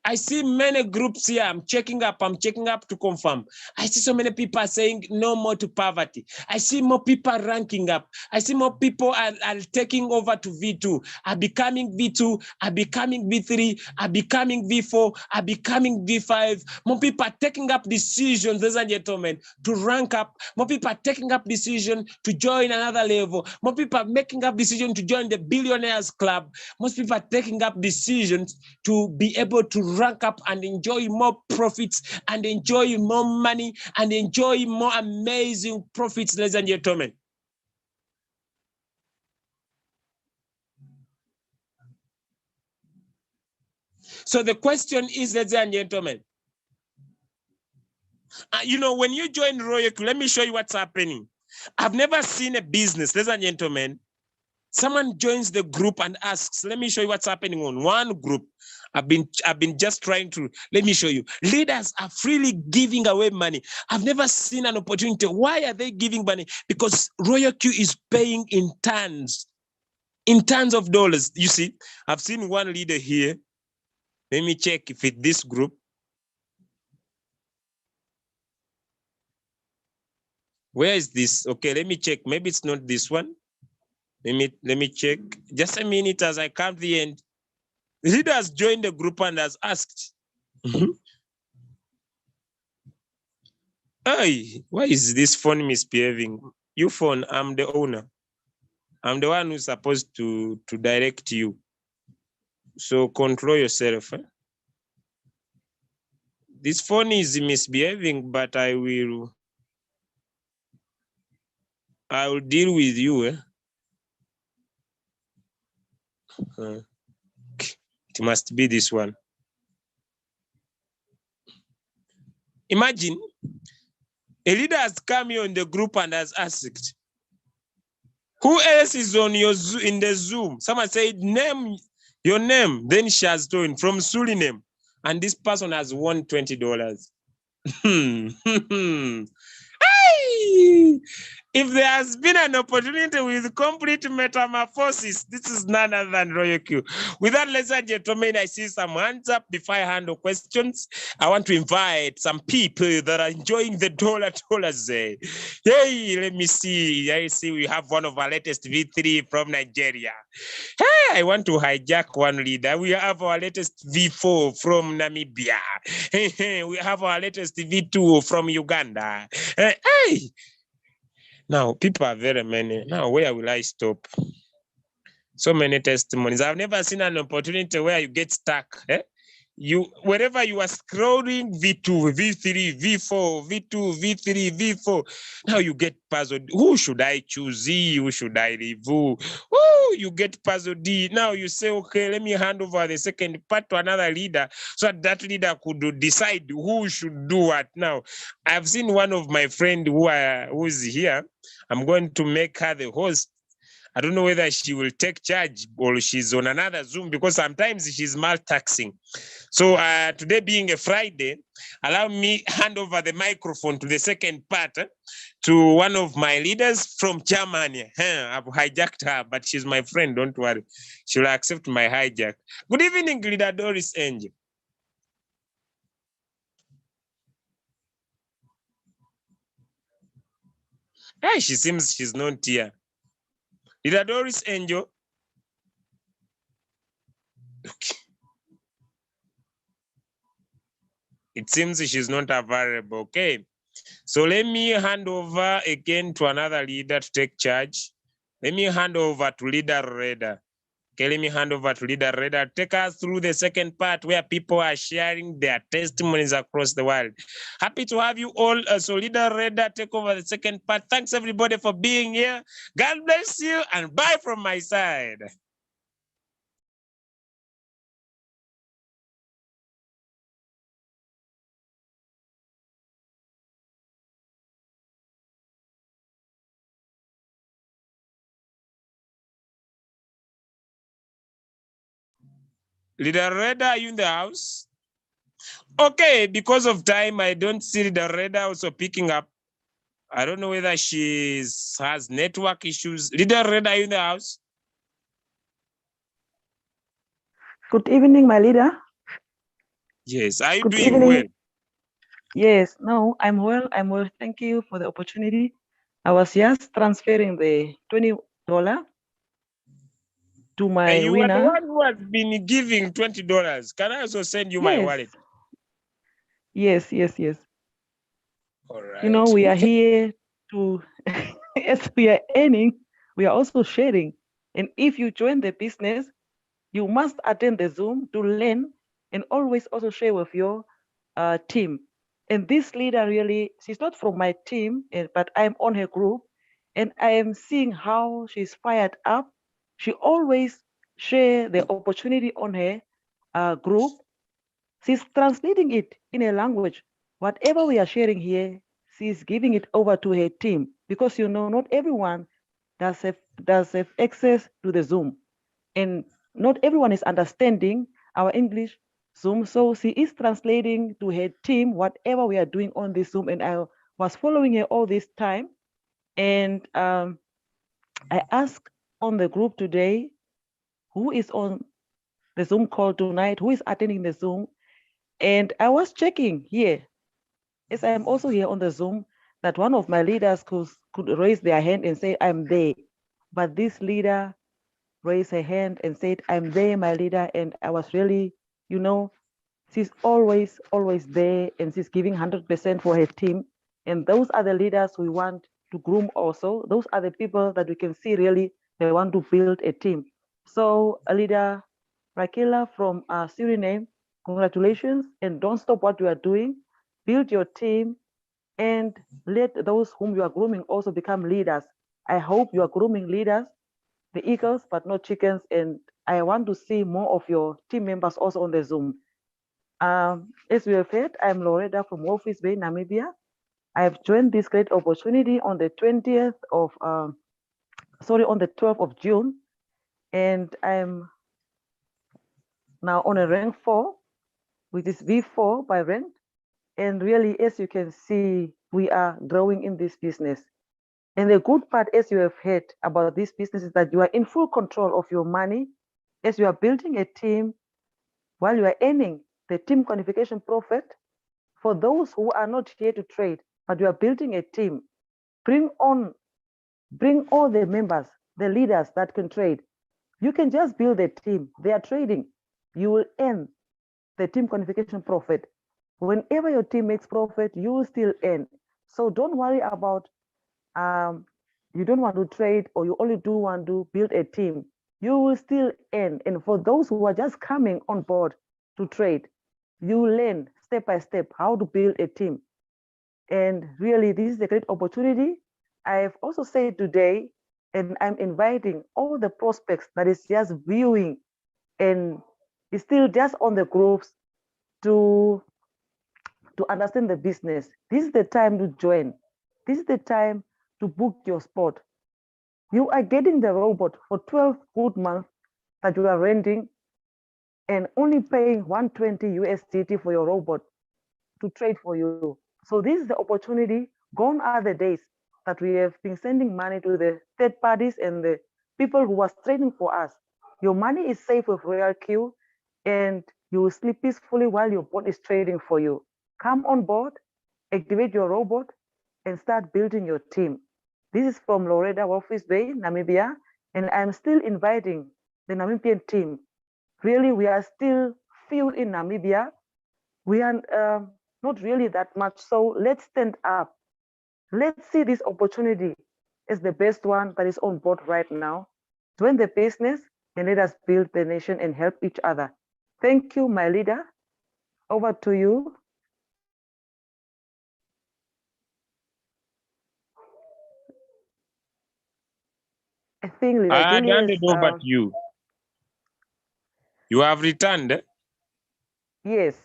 I see many groups here. I'm checking up to confirm. I see so many people are saying no more to poverty. I see more people ranking up. I see more people are taking over to V2, are becoming V2, are becoming V3, are becoming V4, are becoming V5. More people are taking up decisions, ladies and gentlemen, to rank up. More people are taking up decision to join another level. More people are making up decision to join the billionaires club. Most people are taking up decisions to be able to rank up and enjoy more profits and enjoy more money and enjoy more amazing profits, ladies and gentlemen. So the question is, ladies and gentlemen, you know, when you join Royal, let me show you what's happening. I've never seen a business, ladies and gentlemen. Someone joins the group and asks, let me show you what's happening on one group. I've been just trying to, let me show you. Leaders are freely giving away money. I've never seen an opportunity. Why are they giving money? Because Royal Q is paying in tons of dollars. You see, I've seen one leader here. Let me check if it's this group. Where is this? Okay, let me check. Maybe it's not this one. Let me check. Just a minute as I come to the end. The leader has joined the group and has asked, hey, why is this phone misbehaving? You phone, I'm the owner. I'm the one who's supposed to direct you. So control yourself. Eh? This phone is misbehaving, but I will deal with you. Eh? It must be this one. Imagine a leader has come here in the group and has asked, who else is on your in the Zoom? Someone said, name your name. Then she has told from Suriname. And this person has won $20. Hey! If there has been an opportunity with complete metamorphosis, this is none other than Royal Q. With that, ladies and gentlemen, I see some hands up. Before I handle questions, I want to invite some people that are enjoying the dollars. Hey, let me see. I see we have one of our latest V3 from Nigeria. Hey, I want to hijack one leader. We have our latest V4 from Namibia. We have our latest V2 from Uganda. Hey. Now, people are very many. Now, where will I stop? So many testimonies. I've never seen an opportunity where you get stuck. Wherever you are scrolling, V2, V3, V4, V2, V3, V4. Now you get puzzled. Who should I choose? Z, who should I review? Oh, you get puzzled D. Now you say, okay, let me hand over the second part to another leader so that leader could decide who should do what. Now, I've seen one of my friend who's here. I'm going to make her the host. I don't know whether she will take charge or she's on another Zoom because sometimes she's multitasking. So today being a Friday, allow me hand over the microphone to the second part to one of my leaders from Germany. I've hijacked her, but she's my friend, don't worry. She will accept my hijack. Good evening, Leader Doris Angel. Hey, she seems she's not here. Leader Doris Angel. Okay. It seems she's not available. Okay. So let me hand over again to another leader to take charge. Let me hand over to Leader Reda. Okay, let me hand over to Leader Reda. Take us through the second part where people are sharing their testimonies across the world. Happy to have you all. So Leader Reda, take over the second part. Thanks everybody for being here. God bless you and bye from my side. Leader Reda, are you in the house? Okay, because of time, I don't see Leader Reda also picking up. I don't know whether she has network issues. Leader Reda, are you in the house? Good evening, my leader. Yes, are you Good doing evening. well? Yes, no, I'm well. I'm well. Thank you for the opportunity. I was just transferring the $20 to my You winner. are the one who has been giving $20. Can I also send you my wallet? Yes. All right. You know, we are here to, as we are earning, we are also sharing. And if you join the business, you must attend the Zoom to learn and always also share with your team. And this leader really, she's not from my team, but I'm on her group, and I am seeing how she's fired up. She always share the opportunity on her group. She's translating it in a language. Whatever we are sharing here, she's giving it over to her team because you know not everyone does have access to the Zoom, and not everyone is understanding our English Zoom. So she is translating to her team whatever we are doing on this Zoom, and I was following her all this time. And I asked on the group today, who is on the Zoom call tonight? Who is attending the Zoom? And I was checking here, as I am also here on the Zoom, that one of my leaders could raise their hand and say, I'm there. But this leader raised her hand and said, I'm there, my leader. And I was really, you know, she's always there, and she's giving 100% for her team. And those are the leaders we want to groom also. Those are the people that we can see really they want to build a team. So leader Rakela from Suriname, congratulations, and don't stop what you are doing. Build your team and let those whom you are grooming also become leaders. I hope you are grooming leaders, the eagles, but not chickens. And I want to see more of your team members also on the Zoom. As we have heard, I'm Loretta from Walvis Bay, Namibia. I have joined this great opportunity on the 12th of June, and I'm now on a rank 4, which is V4 by rank. And really, as you can see, we are growing in this business. And the good part, as you have heard about this business, is that you are in full control of your money as you are building a team while you are earning the team qualification profit. For those who are not here to trade, but you are building a team, bring all the members, the leaders that can trade. You can just build a team. They are trading. You will earn the team qualification profit. Whenever your team makes profit, you will still earn. So don't worry about you don't want to trade, or you only do want to build a team, you will still earn. And for those who are just coming on board to trade, you learn step by step how to build a team. And really, this is a great opportunity. I've also said today, and I'm inviting all the prospects that is just viewing and is still just on the groups to understand the business. This is the time to join. This is the time to book your spot. You are getting the robot for 12 good months that you are renting and only paying 120 USDT for your robot to trade for you. So this is the opportunity. Gone are the days that we have been sending money to the third parties and the people who are trading for us. Your money is safe with RoyalQ, and you will sleep peacefully while your bot is trading for you. Come on board, activate your robot, and start building your team. This is from Loretta, Walvis Bay, Namibia, and I'm still inviting the Namibian team. Really, we are still few in Namibia. We are not really that much, so let's stand up. Let's see this opportunity as the best one that is on board right now. Join the business and let us build the nation and help each other. Thank you, my leader. Over to you. I think Leader I hand Julius. it over to you. You have returned? Yes.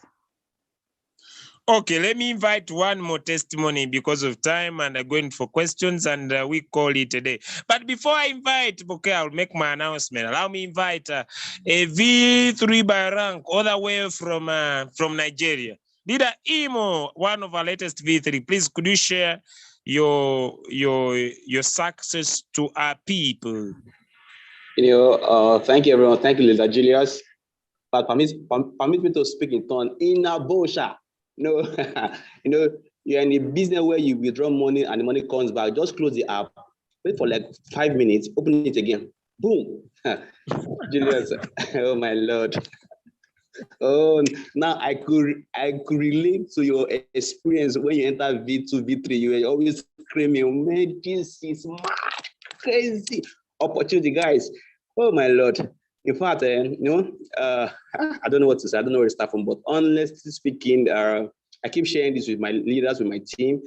Okay, let me invite one more testimony because of time, and I'm going for questions, and we call it a day. But before I invite, okay, I'll make my announcement. Allow me invite a V3 by rank all the way from Nigeria. Leader Imo, one of our latest V3. Please, could you share your success to our people? Thank you, everyone. Thank you, Leader Julius. But permit me to speak in turn. In Abosha, you're in a business where you withdraw money and the money comes back. Just close the app, wait for like 5 minutes, open it again. Boom. Julius, oh my Lord. Oh, now I could relate to your experience when you enter V2, V3. You were always screaming, man, this is mad, crazy opportunity, guys. Oh my Lord. In fact, I don't know what to say. I don't know where to start from, but honestly speaking, I keep sharing this with my leaders, with my team.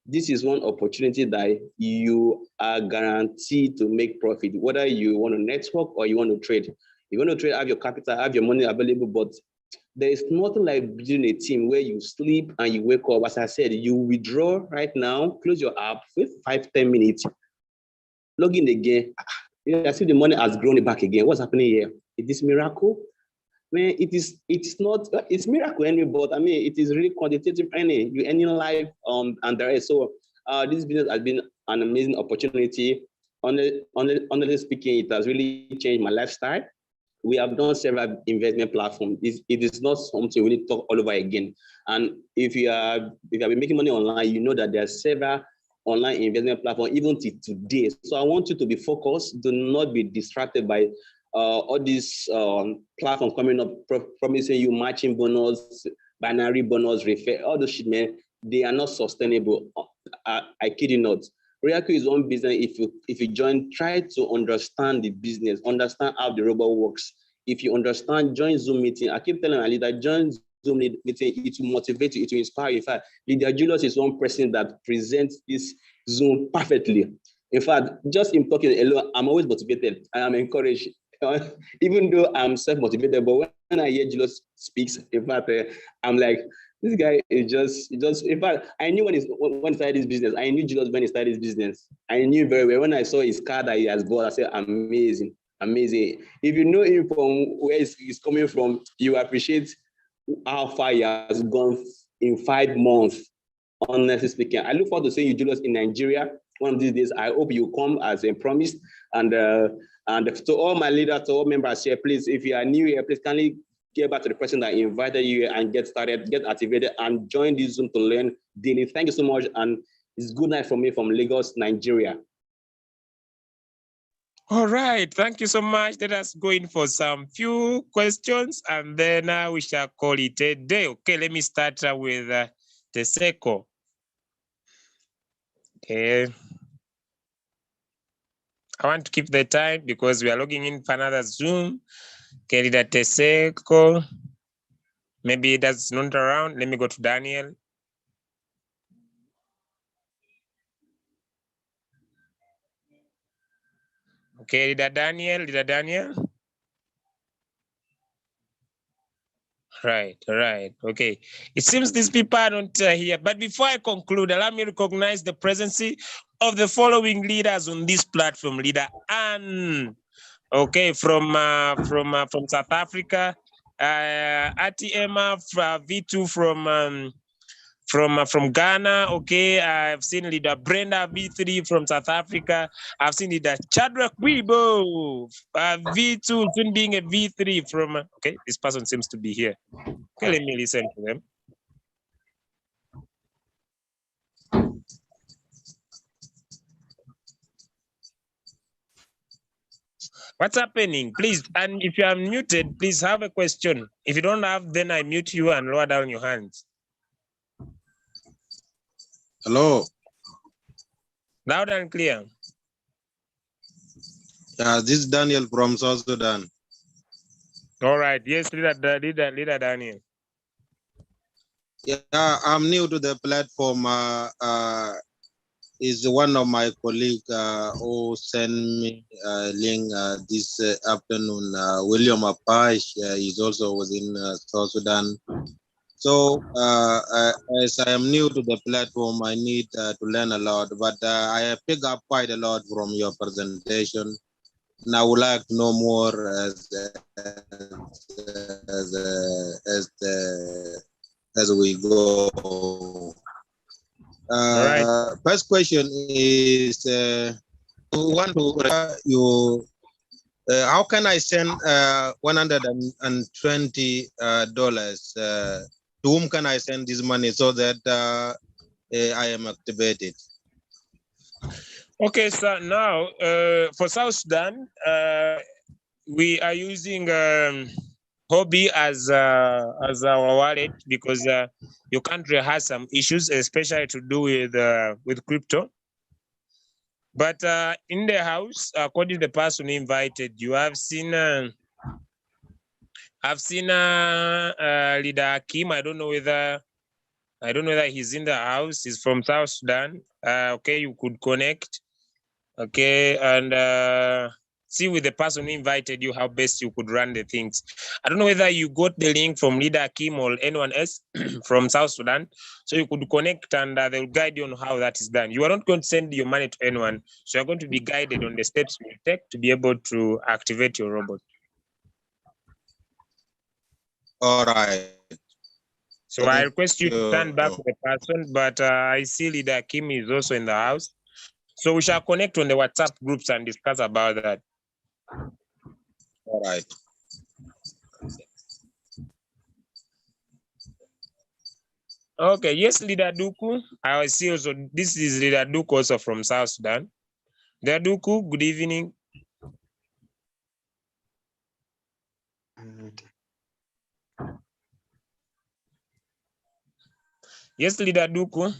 This is one opportunity that you are guaranteed to make profit, whether you want to network or you want to trade. You want to trade, have your capital, have your money available, but there is nothing like building a team where you sleep and you wake up. As I said, you withdraw right now, close your app, wait 5-10 minutes, log in again. I see the money has grown back again. What's happening here? Is this miracle? Man, it's not, it's miracle anyway, but I mean, it is really quantitative earning. You earning life and the rest. So this business has been an amazing opportunity. Honestly speaking, it has really changed my lifestyle. We have done several investment platforms. It is not something we need to talk all over again. And if you have been making money online, you know that there are several online investment platform even till today. So I want you to be focused. Do not be distracted by all these platforms coming up, promising you matching bonus, binary bonus, refer, all those shit, man. They are not sustainable. I kid you not. RoyalQ is one business. If you join, try to understand the business, understand how the robot works. If you understand, join Zoom meeting. I keep telling my leader, join Zoom meeting. It will motivate you, it will inspire you. In fact, Leader Julius is one person that presents this Zoom perfectly. In fact, just in talking alone, I'm always motivated. I am encouraged, even though I'm self-motivated. But when I hear Julius speaks, in fact, I'm like, this guy is just. In fact, I knew when he started this business. I knew Julius when he started his business. I knew very well. When I saw his car that he has bought, I said, amazing, amazing. If you know him from where he's coming from, you appreciate how far he has gone in 5 months. Honestly speaking, I look forward to seeing you, Julius, in Nigeria one of these days. I hope you come as a promise. And to all my leaders, to all members here, please, if you are new here, please kindly get back to the person that invited you and get started, get activated, and join this Zoom to learn daily. Thank you so much, and it's good night from me from Lagos, Nigeria. All right, thank you so much. Let us go in for some few questions, and then we shall call it a day. Okay, let me start with Teseko. Okay. I want to keep the time because we are logging in for another Zoom. Okay, leader Teseko. Maybe that's not around. Let me go to Daniel. Okay, leader Daniel. Right. Okay. It seems these people are not here. But before I conclude, allow me to recognize the presence of the following leaders on this platform. Leader Anne, okay, from South Africa. ATM V2 from Ghana. Okay, I've seen leader Brenda V3 from South Africa. I've seen leader Chadwick Weibo V2, soon being a V3 from. Okay, this person seems to be here. Okay, let me listen to them. What's happening? Please, and if you are muted, please have a question. If you don't have, then I mute you and lower down your hands. Hello. Loud and clear. This is Daniel from South Sudan. All right. Yes, leader Daniel. Yeah, I'm new to the platform. Is one of my colleagues who sent me a link this afternoon. William Apache is also within South Sudan. So as I am new to the platform, I need to learn a lot, but I have picked up quite a lot from your presentation. And I would like to know more as we go. Right. First question is, how can I send $120? To whom can I send this money so that I am activated? Okay, so now for South Sudan, we are using Hobby as our wallet because your country has some issues, especially to do with crypto. But in the house, according to the person invited, you have seen. I've seen leader Kim. I don't know whether he's in the house. He's from South Sudan. Okay, you could connect. Okay, and see with the person who invited you how best you could run the things. I don't know whether you got the link from leader Kim or anyone else from South Sudan, so you could connect and they'll guide you on how that is done. You are not going to send your money to anyone, so you're going to be guided on the steps you take to be able to activate your robot. All right. So I request you to turn back to the person, but I see leader Kim is also in the house. So we shall connect on the WhatsApp groups and discuss about that. All right. Okay, yes, leader Duku. I see also, this is leader Duku also from South Sudan. Leader Duku, good evening. Yes, leader Duku.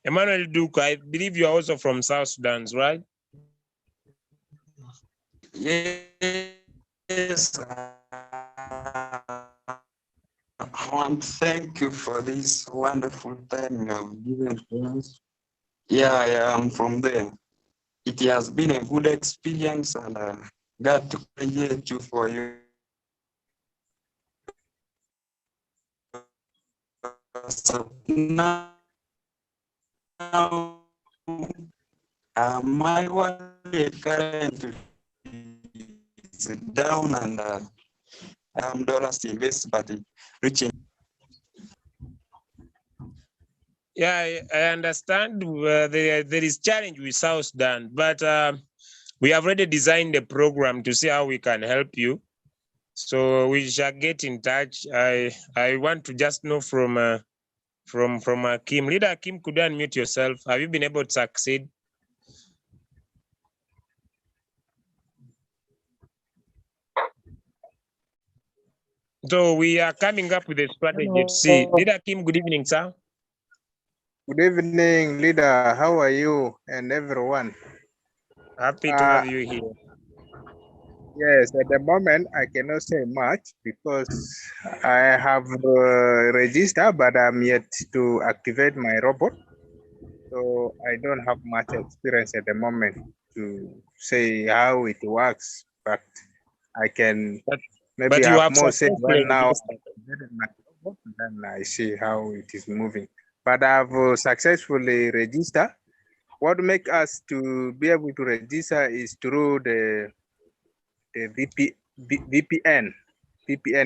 Emmanuel Duku, I believe you are also from South Sudan, right? Yes. I want to thank you for this wonderful time you have given to us. Yeah, I'm from there. It has been a good experience and glad to appreciate you for your now. My wallet currently is down and I'm dollars invest, but reaching. Yeah, I understand there is challenge with South Sudan, but we have already designed a program to see how we can help you. So we shall get in touch. I want to just know from Kim. Leader Kim, could you unmute yourself? Have you been able to succeed? So we are coming up with a strategy to see. Leader Kim, good evening, sir. Good evening, leader. How are you and everyone? Happy to have you here. Yes, at the moment I cannot say much because I have registered, but I'm yet to activate my robot. So I don't have much experience at the moment to say how it works, but I can maybe But you have have more say when successfully now registered. I activated my robot, then I see how it is moving. But I've successfully registered. What make us to be able to register is through the VPN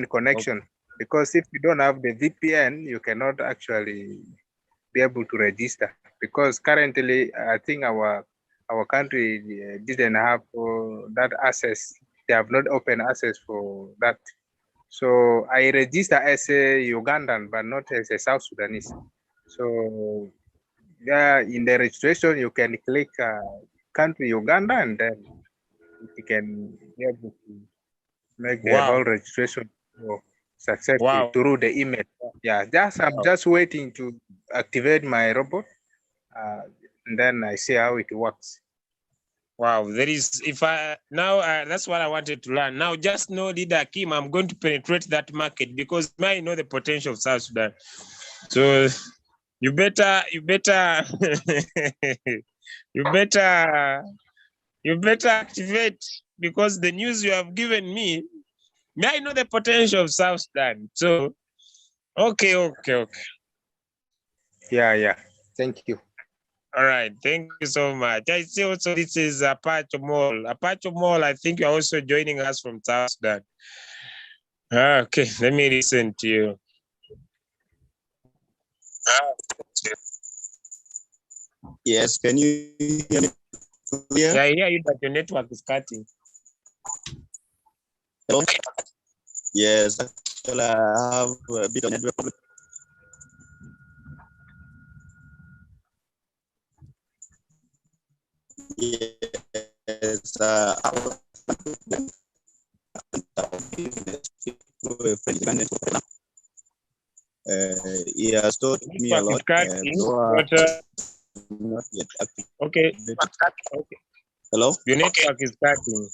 connection. Because if you don't have the VPN, you cannot actually be able to register. Because currently, I think our country didn't have that access. They have not open access for that. So I register as a Ugandan, but not as a South Sudanese. So yeah, in the registration, you can click country Uganda, and then you can be able to make the whole registration successful through the email. Yeah, I'm just waiting to activate my robot, and then I see how it works. Wow, that's what I wanted to learn. Now, just know, Leader Kim, I'm going to penetrate that market because I know the potential of South Sudan. So you better, you better activate, because the news you have given me, I know the potential of South Sudan. So, okay. Yeah. Thank you. All right, thank you so much. I see also this is Apache Mall. Apache Mall, I think you're also joining us from South Sudan. Okay, let me listen to you. Yes, can you hear me? Yeah, I hear you, but your network is cutting. Okay. Yes, actually, I have a bit of network problem. Yes, he has taught me a lot. Not yet active. Okay. Hello? Your network is cutting.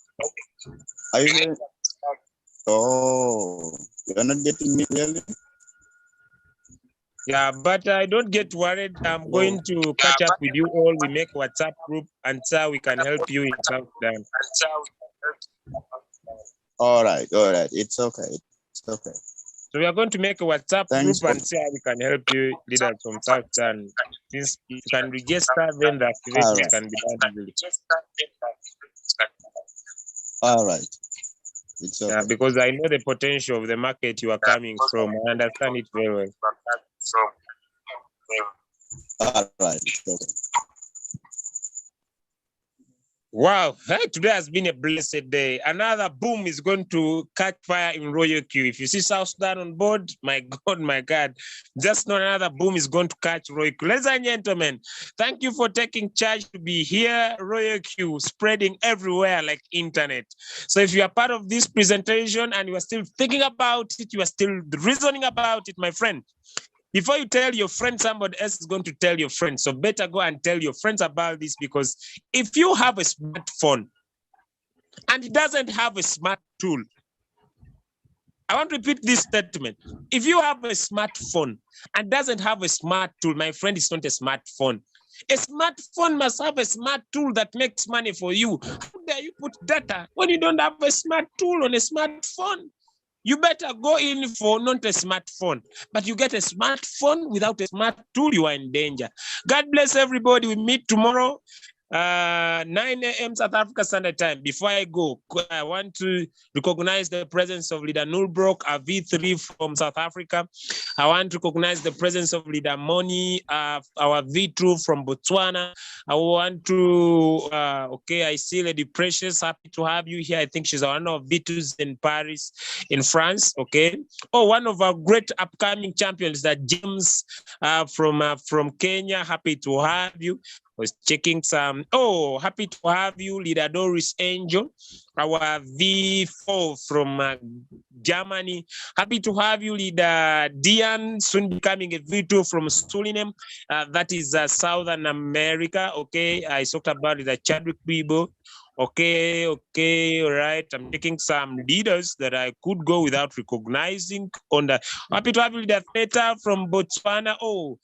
Are you hearing? Oh, you're not getting me clearly? Yeah, but I don't get worried. I'm going to catch up with you all. We make WhatsApp group and so we can help you in South Sudan. All right. It's okay. So we are going to make a WhatsApp group and see how we can help you, leaders from South Sudan. Since if you can register, then the activation can be done easily. All right. It's okay. Yeah, because I know the potential of the market you are coming from. I understand it very well. All right. It's okay. Wow, hey, today has been a blessed day. Another boom is going to catch fire in Royal Q. If you see South Sudan on board, my God, just know another boom is going to catch Royal Q. Ladies and gentlemen, thank you for taking charge to be here. Royal Q spreading everywhere like internet. So if you are part of this presentation and you are still thinking about it, you are still reasoning about it, my friend, before you tell your friend, somebody else is going to tell your friends. So better go and tell your friends about this, because if you have a smartphone and it doesn't have a smart tool, I want to repeat this statement. If you have a smartphone and doesn't have a smart tool, my friend, it's not a smartphone. A smartphone must have a smart tool that makes money for you. How dare you put data when you don't have a smart tool on a smartphone? You better go in for not a smartphone, but you get a smartphone without a smart tool, you are in danger. God bless everybody. We meet tomorrow, 9 a.m. South Africa Standard Time. Before I go, I want to recognize the presence of Leader Nulbrook, a V3 from South Africa. I want to recognize the presence of Leader Moni, our V2 from Botswana. I want to, I see Lady Precious, happy to have you here. I think she's one of V2s in Paris, in France, okay? Oh, one of our great upcoming champions, that James from Kenya, happy to have you. Was checking some. Oh, happy to have you, Leader Doris Angel, our V4 from Germany. Happy to have you, Leader Dian, soon becoming a V2 from Suriname. That is Southern America. Okay, I talked about the Chadwick Bibo. Okay, all right. I'm taking some leaders that I could go without recognizing. On the happy to have you, Leader Theta from Botswana. Oh,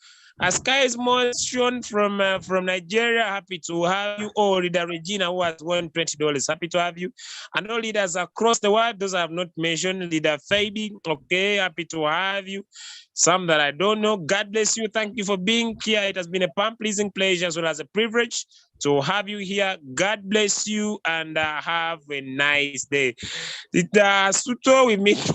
Sky's Motion from Nigeria. Happy to have you. Oh, Leader Regina, who has won $20. Happy to have you. And all leaders across the world, those I have not mentioned. Leader Fabi, okay, happy to have you. Some that I don't know. God bless you. Thank you for being here. It has been a pleasing pleasure as well as a privilege to have you here. God bless you and have a nice day. Suto, we meet